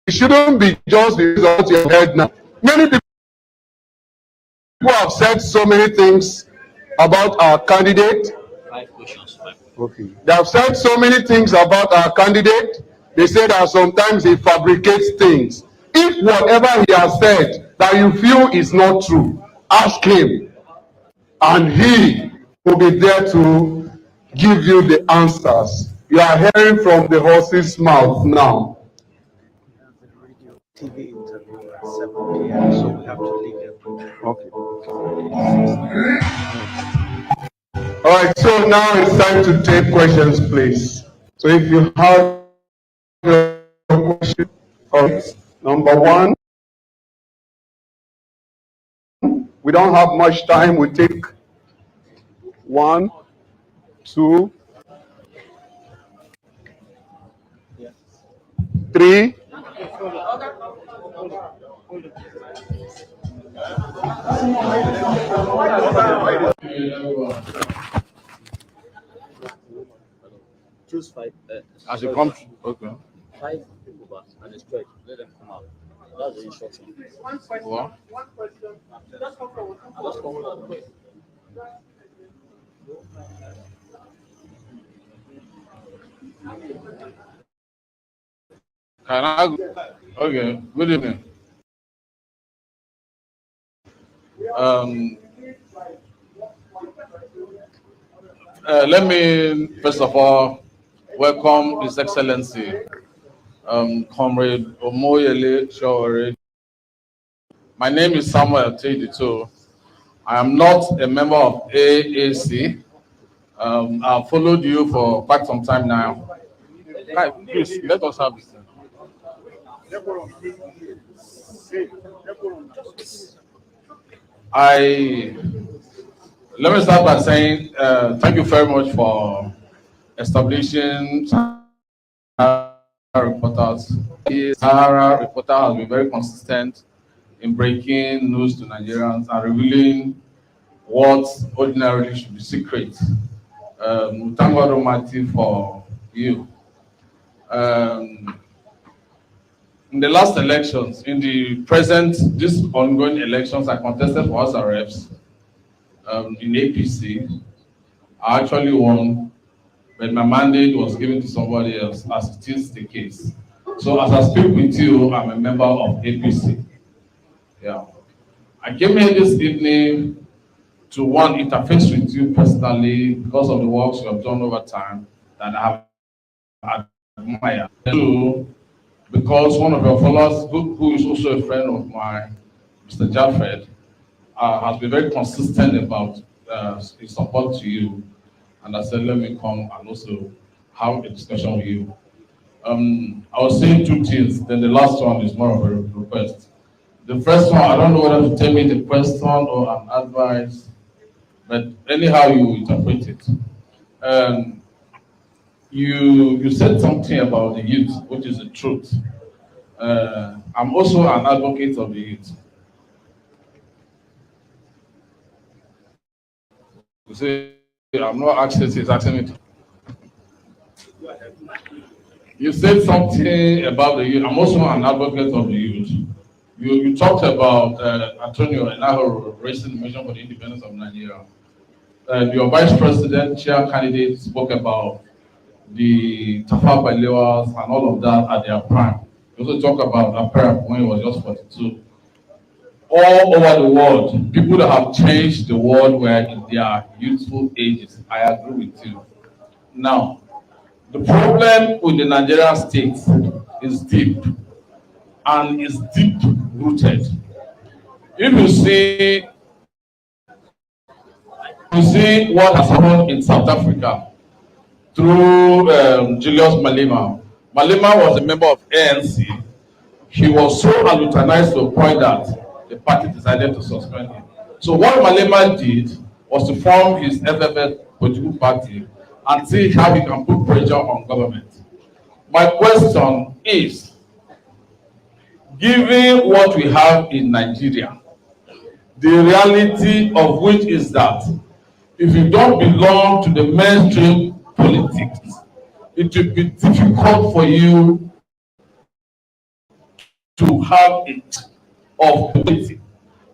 shouldn't be just based on what you have heard now. Many people have said so many things about our candidate. Okay. They have said so many things about our candidate. They say that sometimes he fabricates things. If whatever he has said that you feel is not true, ask him, and he will be there to give you the answers. You are hearing from the horse's mouth now. TV interview at 7 p.m., so we have to leave them. Okay. All right, so now it's time to take questions, please. So if you have your question, number one, we don't have much time. We take 1, 2, 3. Choose 5. As you come, okay. 5 people back and a stretch. Let them come out. That's the instruction. What? Just come out. Can I? Okay. Good evening. Let me first of all welcome His Excellency, Comrade Omoyele Sowore. My name is Samuel Tedito. I am not a member of AAC. I've followed you for quite some time now. Guys, please let us have this. Let me start by saying thank you very much for establishing Sahara Reporters. Sahara Reporter has been very consistent in breaking news to Nigerians and revealing what ordinarily should be secret. We thank God Almighty for you. In the last elections, in the present, these ongoing elections, I contested for House of Reps in APC. I actually won, but my mandate was given to somebody else, as it is the case. So as I speak with you, I'm a member of APC. Yeah. I came here this evening to interface with you personally because of the works you have done over time that I have admired. Two, because one of your followers, who is also a friend of mine, Mr. Jaffred, has been very consistent about his support to you. And I said, let me come and also have a discussion with you. I was saying 2 things, then the last one is more of a request. The first one, I don't know whether to tell me the question or an advice, but anyhow you interpret it. You said something about the youth, which is the truth. I'm also an advocate of the youth. You say, I'm not asking, he's asking me. You said something about the youth. I'm also an advocate of the youth. You talked about Antonio Enahoro raising the mission for the independence of Nigeria. Your vice president, chair candidate spoke about the Tafa Balewas and all of that at their prime. You also talk about Apera when he was just 42. All over the world, people that have changed the world were in their youthful ages. I agree with you. Now, the problem with the Nigerian state is deep, and is deep rooted. If you see what has happened in South Africa through Julius Malema. Malema was a member of ANC. He was so alutanized to a point that the party decided to suspend him. So what Malema did was to form his FFS political party and see how he can put pressure on government. My question is, given what we have in Nigeria, the reality of which is that if you don't belong to the mainstream politics, it will be difficult for you to have it of politics.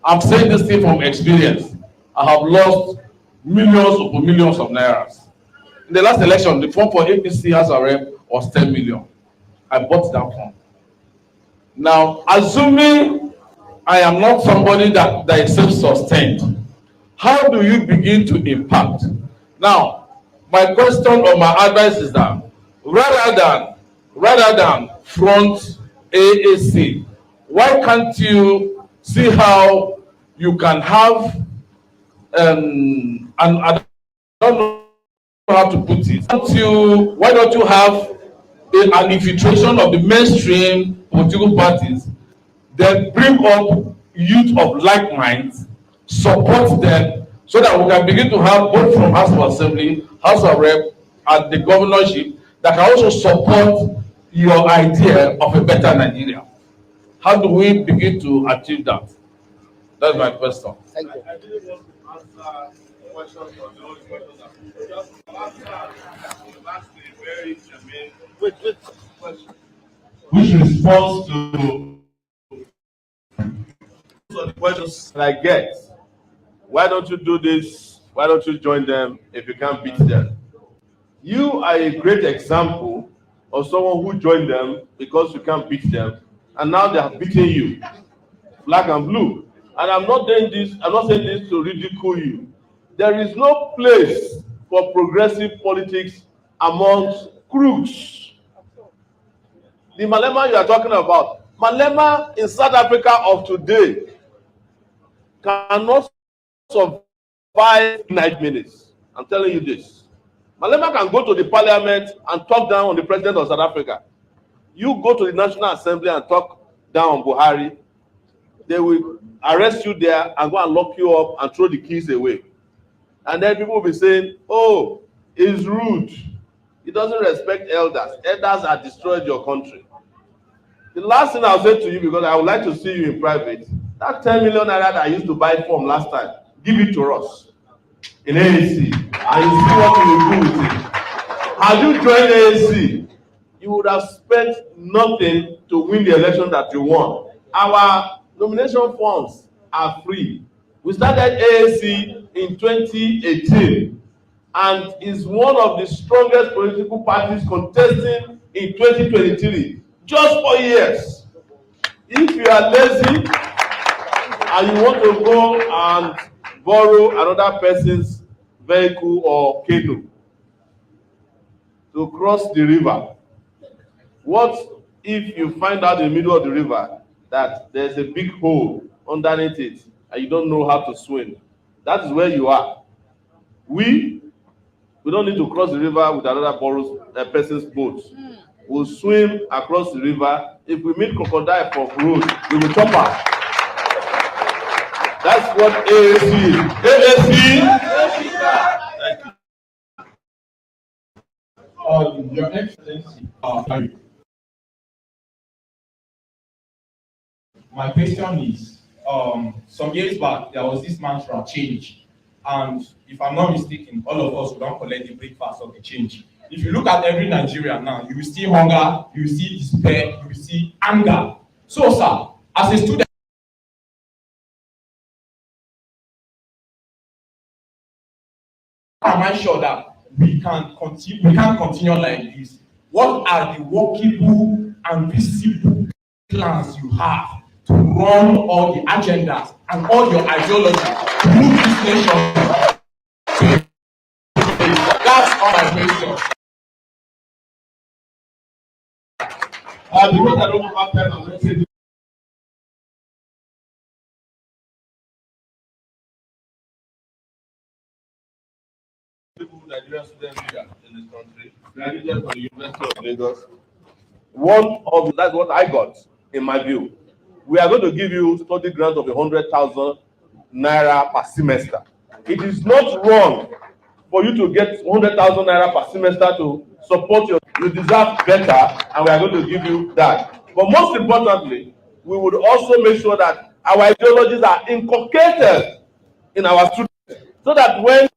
I'm saying this thing from experience. I have lost millions upon millions of nairas. In the last election, the form for APC House of Rep was 10 million. I bought that form. Now, assuming I am not somebody that is self-sustained, how do you begin to impact? Now, my question or my advice is that rather than front AAC, why can't you see how you can have and I don't know how to put it. Why don't you have an infiltration of the mainstream political parties, then bring up youth of like minds, support them, so that we can begin to have both from House of Assembly, House of Rep, and the governorship that can also support your idea of a better Nigeria. How do we begin to achieve that? That's my question. Thank you. Wait. Which responds to So the questions I get, why don't you do this? Why don't you join them if you can't beat them? You are a great example of someone who joined them because you can't beat them, and now they have beaten you, black and blue. And I'm not saying this to ridicule you. There is no place for progressive politics amongst crooks. The Malema you are talking about, Malema in South Africa of today cannot survive 9 minutes. I'm telling you this. Malema can go to the parliament and talk down on the president of South Africa. You go to the National Assembly and talk down on Buhari, they will arrest you there and go and lock you up and throw the keys away. And then people will be saying, oh, he's rude. He doesn't respect elders. Elders have destroyed your country. The last thing I'll say to you, because I would like to see you in private, that 10 million naira that I used to buy from last time, give it to us in AAC, and you see what we will do with it. Had you joined AAC, you would have spent nothing to win the election that you won. Our nomination forms are free. We started AAC in 2018 and is one of the strongest political parties contesting in 2023, just 4 years. If you are lazy and you want to go and borrow another person's vehicle or canoe to cross the river, what if you find out in the middle of the river that there's a big hole underneath it and you don't know how to swim? That is where you are. We don't need to cross the river with another person's boat. We'll swim across the river. If we meet crocodile for road, we will chop her. That's what AAC is. AAC. Your Excellency, my question is, some years back, there was this mantra, change. And if I'm not mistaken, all of us will not collect the breakfast of the change. If you look at every Nigerian now, you will see hunger, you will see despair, you will see anger. So, sir, as a student, am I sure that we can continue like this? What are the workable and visible plans you have to run all the agendas and all your ideology to move this nation to? That's all my question. Because I don't have time, I'm not saying Nigerian student leader in this country, graduated from the University of Lagos. That's what I got, in my view. We are going to give you study grant of 100,000 naira per semester. It is not wrong for you to get 100,000 naira per semester to support you deserve better, and we are going to give you that. But most importantly, we would also make sure that our ideologies are inculcated in our students, so that when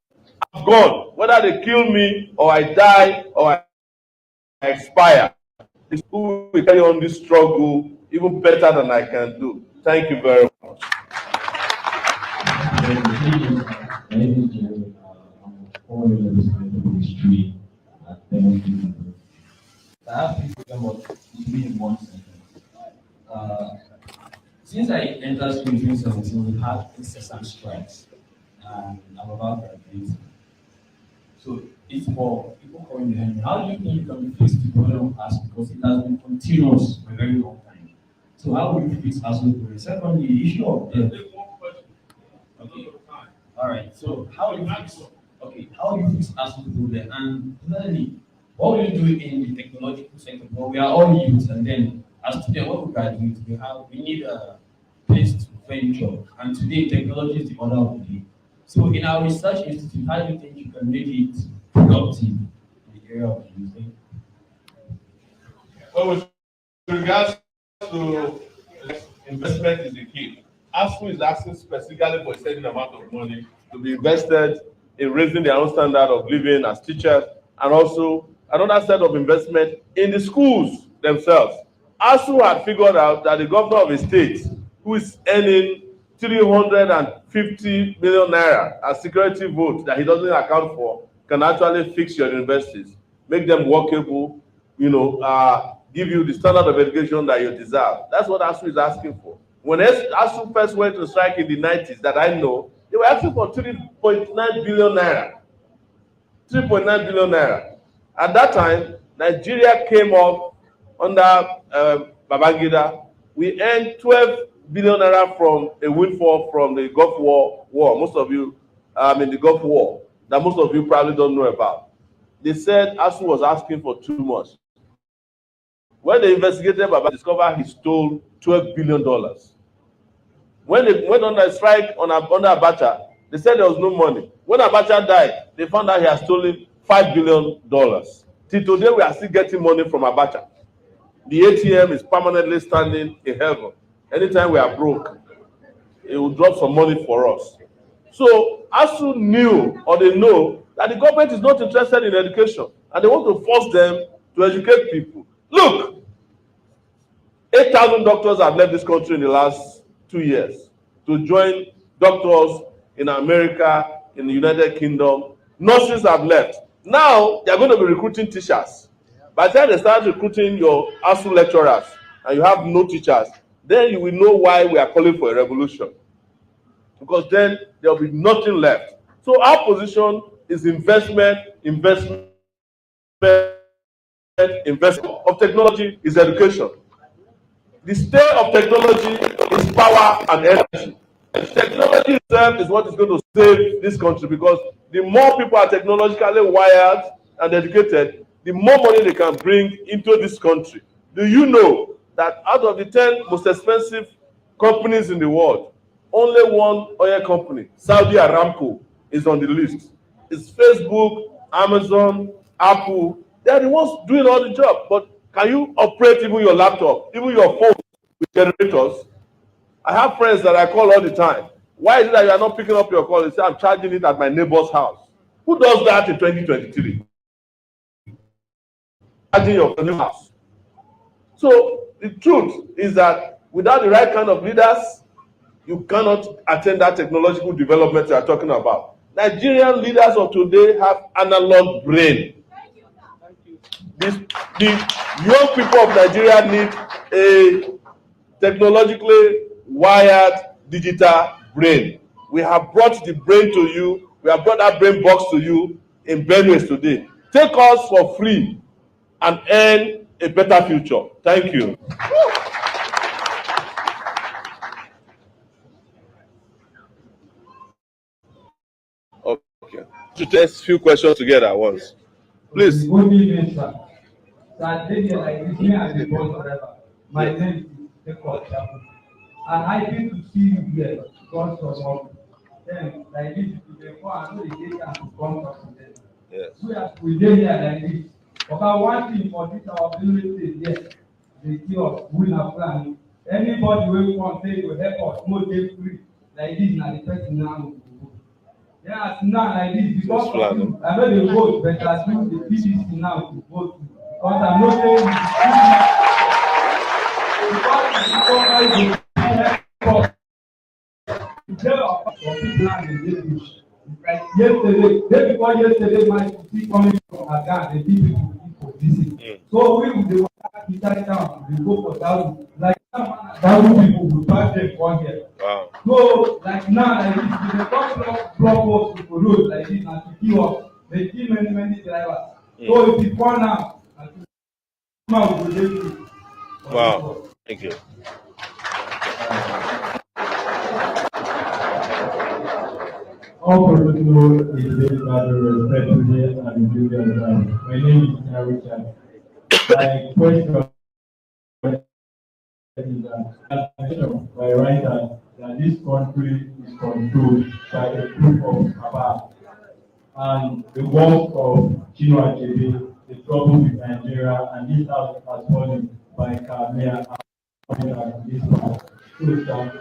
gone. Whether they kill me or I die or I expire, the school will carry on this struggle even better than I can do. Thank you very much. I have three questions, but it will be in one sentence. Since I entered school in 2017, we had incessant strikes, and I'm about to graduate. So it's for people coming behind me. How do you think you can fix the problem of us? Because it has been continuous for a very long time. So how will you fix us? Secondly, the issue of debt. Okay. All right. So how will you fix? Okay. How will you fix us problem? And thirdly, what will you do in the technological sector? Well, we are all youth, and then as students, when we graduate, we need a place to venture. And today, technology is the order of the day. So in our research institute, how do you think you can make it productive in the area of using? Well, with regards to investment is the key. ASU is asking specifically for a certain amount of money to be invested in raising their own standard of living as teachers, and also another set of investment in the schools themselves. ASU had figured out that the governor of a state who is earning 350 million naira as security vote that he doesn't account for can actually fix your universities, make them workable, give you the standard of education that you deserve. That's what ASU is asking for. When ASU first went to strike in the 90s, that I know, they were asking for 3.9 billion naira. 3.9 billion naira. At that time, Nigeria came up under Babangida. We earned 12 billion naira from a windfall from the Gulf War. Most of you in the Gulf War that most of you probably don't know about. They said ASU was asking for too much. When they investigated, Baba discovered he stole $12 billion. When they went on a strike under Abacha, they said there was no money. When Abacha died, they found out he had stolen $5 billion. Till today, we are still getting money from Abacha. The ATM is permanently standing in heaven. Anytime we are broke, it will drop some money for us. So ASU knew, or they know, that the government is not interested in education, and they want to force them to educate people. Look, 8,000 doctors have left this country in the last 2 years to join doctors in America, in the United Kingdom. Nurses have left. Now, they are going to be recruiting teachers. By the time they start recruiting your ASU lecturers and you have no teachers, then you will know why we are calling for a revolution. Because then there will be nothing left. So our position is investment of technology is education. The state of technology is power and energy. Technology itself is what is going to save this country, because the more people are technologically wired and educated, the more money they can bring into this country. Do you know that out of the 10 most expensive companies in the world, only one oil company, Saudi Aramco, is on the list? It's Facebook, Amazon, Apple. They are the ones doing all the job. But can you operate even your laptop, even your phone with generators? I have friends that I call all the time. Why is it that you are not picking up your call? They say, I'm charging it at my neighbor's house. Who does that in 2023? Charging your new house. So the truth is that without the right kind of leaders, you cannot attain that technological development you are talking about. Nigerian leaders of today have analog brain. The young people of Nigeria need a technologically wired digital brain. We have brought the brain to you. We have brought that brain box to you in Benue today. Take us for free and earn a better future. Thank you. Okay. To test few questions together at once. Please. Good evening, sir. That lady like this, me and the bus driver. My name is Ekwa Chapu. And I came to see you here because of then like this, they go and know the data to come talk to them. Yes. So as we dey here like this, okay, one thing for this our village state here, they give us we na plan. Anybody wey come say go help us, no dey free like this na the person now go go. Yeah, now like this because Fulani. I know they vote, but I think the PDC now to vote because I'm not saying because like yesterday, day before yesterday, my see coming from Agan, the people for visit. So we will the inside town, we go for that. Like that people will drive them one here. Wow. So like now, like this, the block works for road like this, and to kill us, they kill many drivers. So if you come now, now we will let you. Wow. Thank you. All protocol is based on the respectfulness and individual rights. My name is Richard. My question is that by writer that this country is controlled by a group of Kabal and the work of Chinua Achebe, the trouble with Nigeria, and this house has fallen by Kamea and this part. So,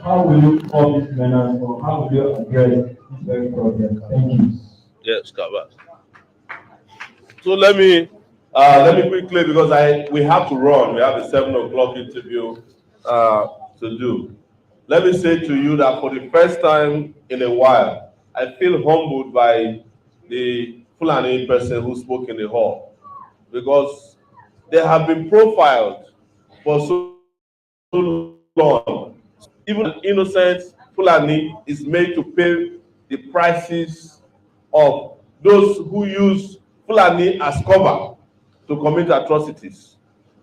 how will you call this menace or how will you address this very problem? Thank you. Yes, Kabas. So let me quickly because we have to run. We have a 7 o'clock interview to do. Let me say to you that for the first time in a while, I feel humbled by the Fulani person who spoke in the hall because they have been profiled for so long. Even innocent Fulani is made to pay the prices of those who use Fulani as cover to commit atrocities.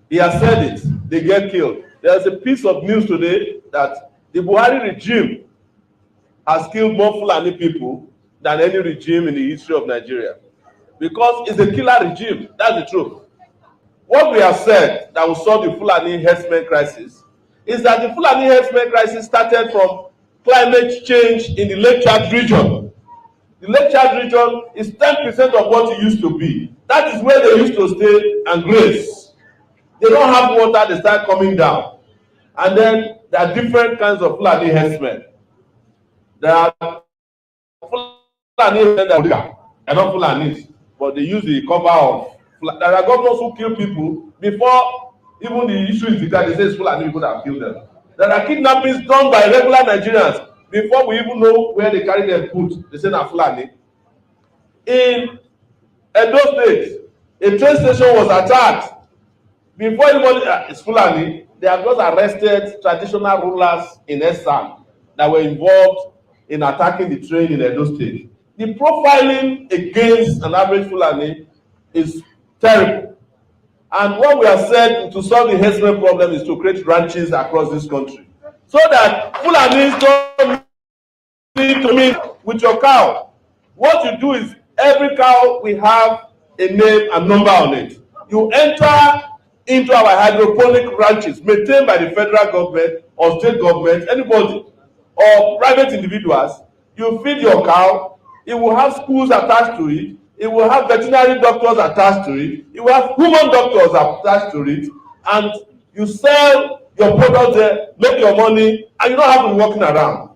He has said it, they get killed. There's a piece of news today that the Buhari regime has killed more Fulani people than any regime in the history of Nigeria. Because it's a killer regime, that's the truth. What we have said that will solve the Fulani herdsmen crisis is that the Fulani herdsmen crisis started from climate change in the Lake Chad region. The Lake Chad region is 10% of what it used to be. That is where they used to stay and graze. They don't have water, they start coming down. And then there are different kinds of Fulani herdsmen. There are Fulani herdsmen that are not Fulanis, but they use the cover of. There are governors who kill people before even the issue is declared. They say it's Fulani people that kill them. There are kidnappings done by regular Nigerians before we even know where they carry them put. They say na Fulani. In Edo State, a train station was attacked. Before anybody is Fulani, they have just arrested traditional rulers in Esan that were involved in attacking the train in Edo State. The profiling against an average Fulani is terrible. And what we have said to solve the herdsmen problem is to create ranches across this country so that Fulanis don't need to meet with your cow. What you do is every cow will have a name and number on it. You enter into our hydroponic ranches maintained by the federal government or state government, anybody, or private individuals. You feed your cow, it will have schools attached to it, it will have veterinary doctors attached to it, it will have human doctors attached to it, and you sell your product there, make your money, and you don't have to be walking around.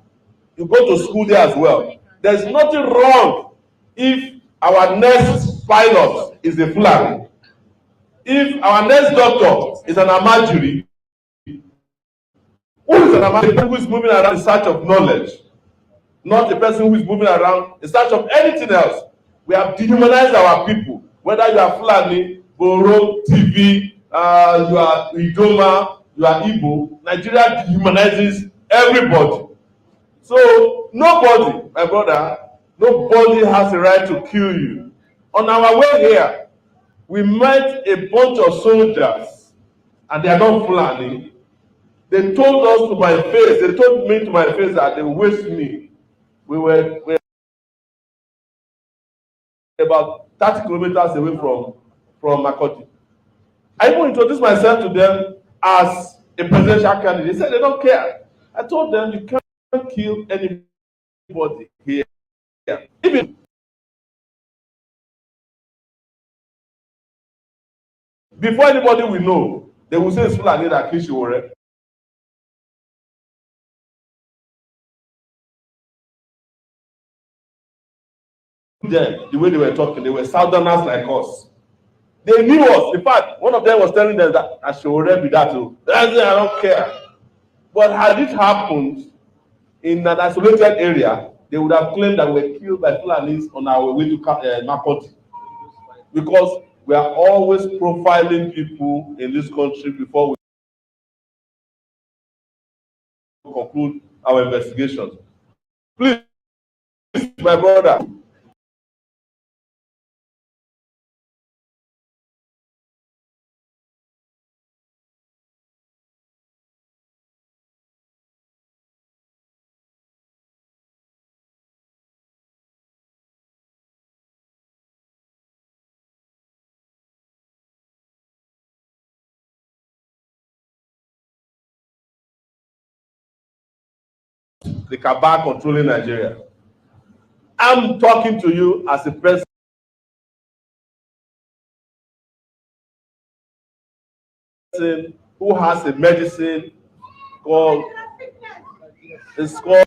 You go to school there as well. There's nothing wrong if our next pilot is a Fulani. If our next doctor is an Amajiri, who is an Amajiri who is moving around in search of knowledge, not a person who is moving around in search of anything else. We have dehumanized our people, whether you are Fulani, Boro, TV, you are Idoma, you are Igbo. Nigeria dehumanizes everybody. So nobody, my brother, nobody has the right to kill you. On our way here, we met a bunch of soldiers, and they are not Fulani. They told us to my face, they told me to my face that they waste me. We were about 30 kilometers away from Makurdi. I even introduced myself to them as a presidential candidate. They said they don't care. I told them you can't kill anybody here. Even before anybody will know, they will say it's Fulani that killed Sowore. them the way they were talking. They were southerners like us. They knew us. In fact, one of them was telling them that I should already be that too. I don't care. But had it happened in an isolated area, they would have claimed that we were killed by Fulanis on our way to Makurdi. Because we are always profiling people in this country before we conclude our investigations. Please, my brother. The cabal controlling Nigeria. I'm talking to you as a person who has a medicine called it's called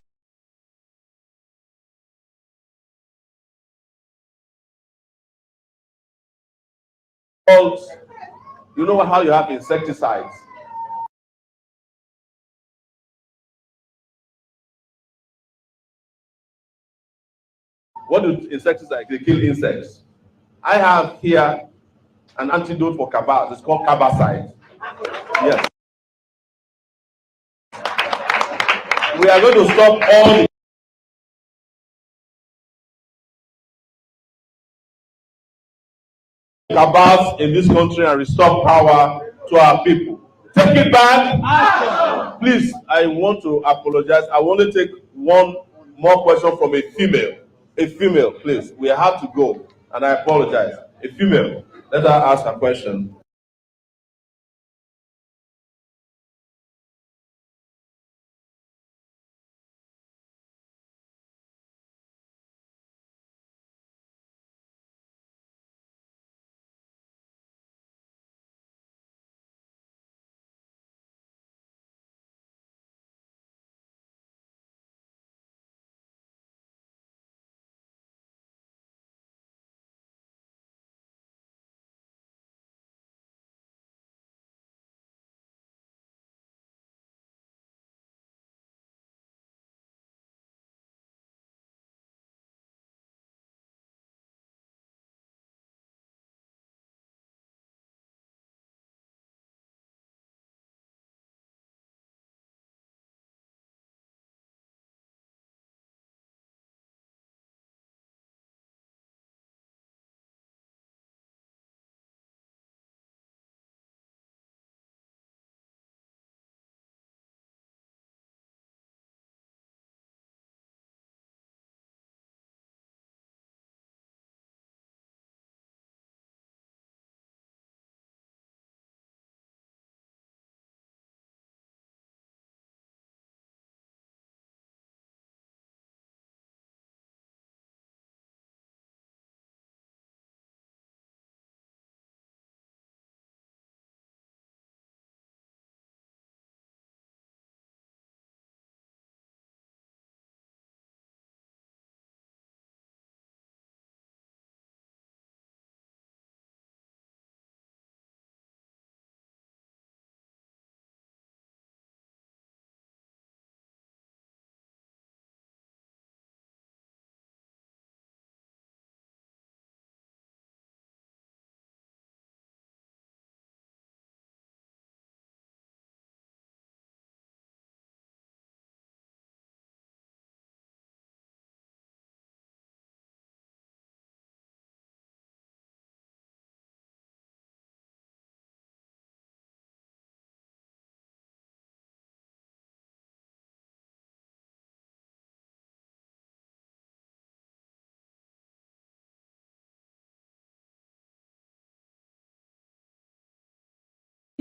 you know how you have insecticides. What do insecticides? They kill insects. I have here an antidote for cabals. It's called cabacide. Yes. We are going to stop all the cabals in this country and restore power to our people. Take it back. Please, I want to apologize. I want to take one more question from a female. A female, please. We have to go, and I apologize. A female. Let her ask a question.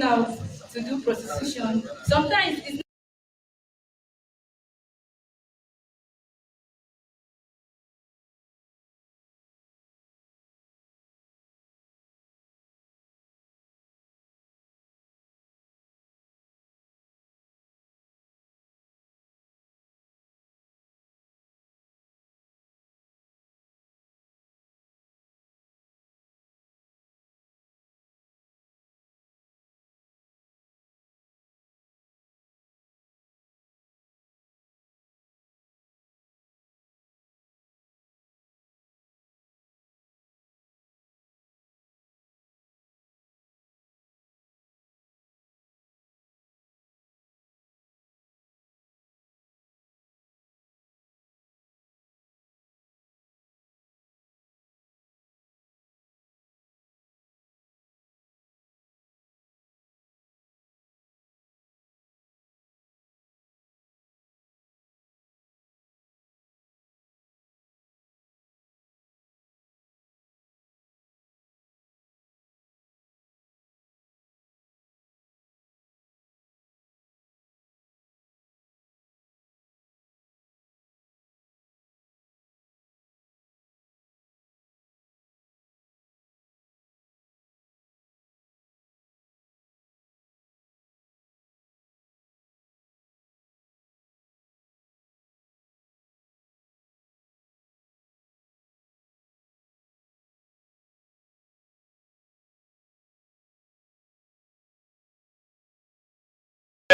Out to do prostitution. Sometimes it's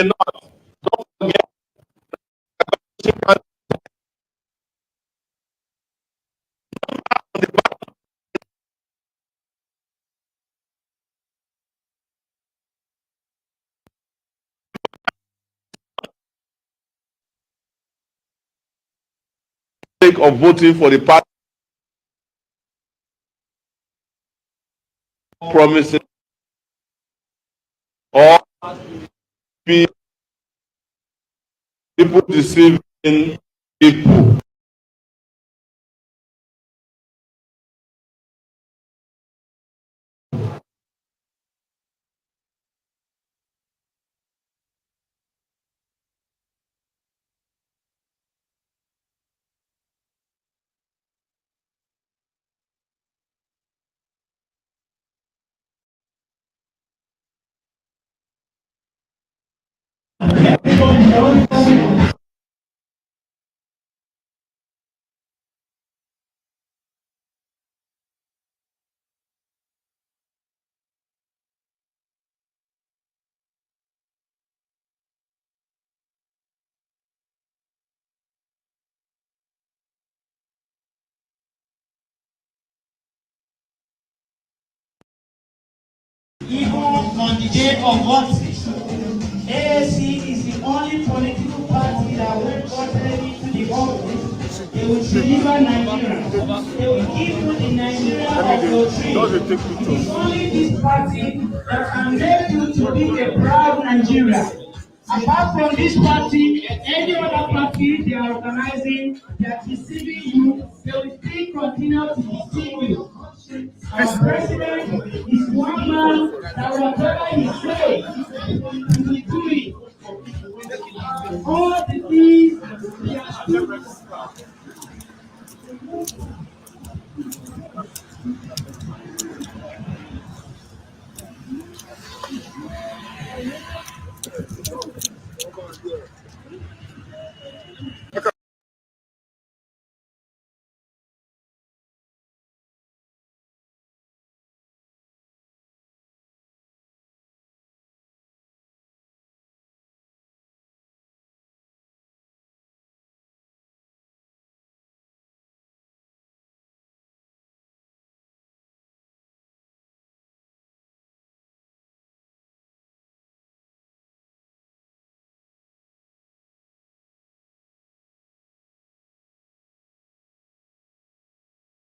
not. Don't forget. Of voting for the party promising or people deceiving people. Even on the day of voting, AAC is the only political party that went voted into the office. They will deliver Nigeria. They will give you the Nigeria of your dream. It is only this party that can make you to be a proud Nigeria. Apart from this party, any other party they are organizing, they are deceiving you, they will still continue to deceive you. Our president is one man that whatever he says, he will do it. All the things he has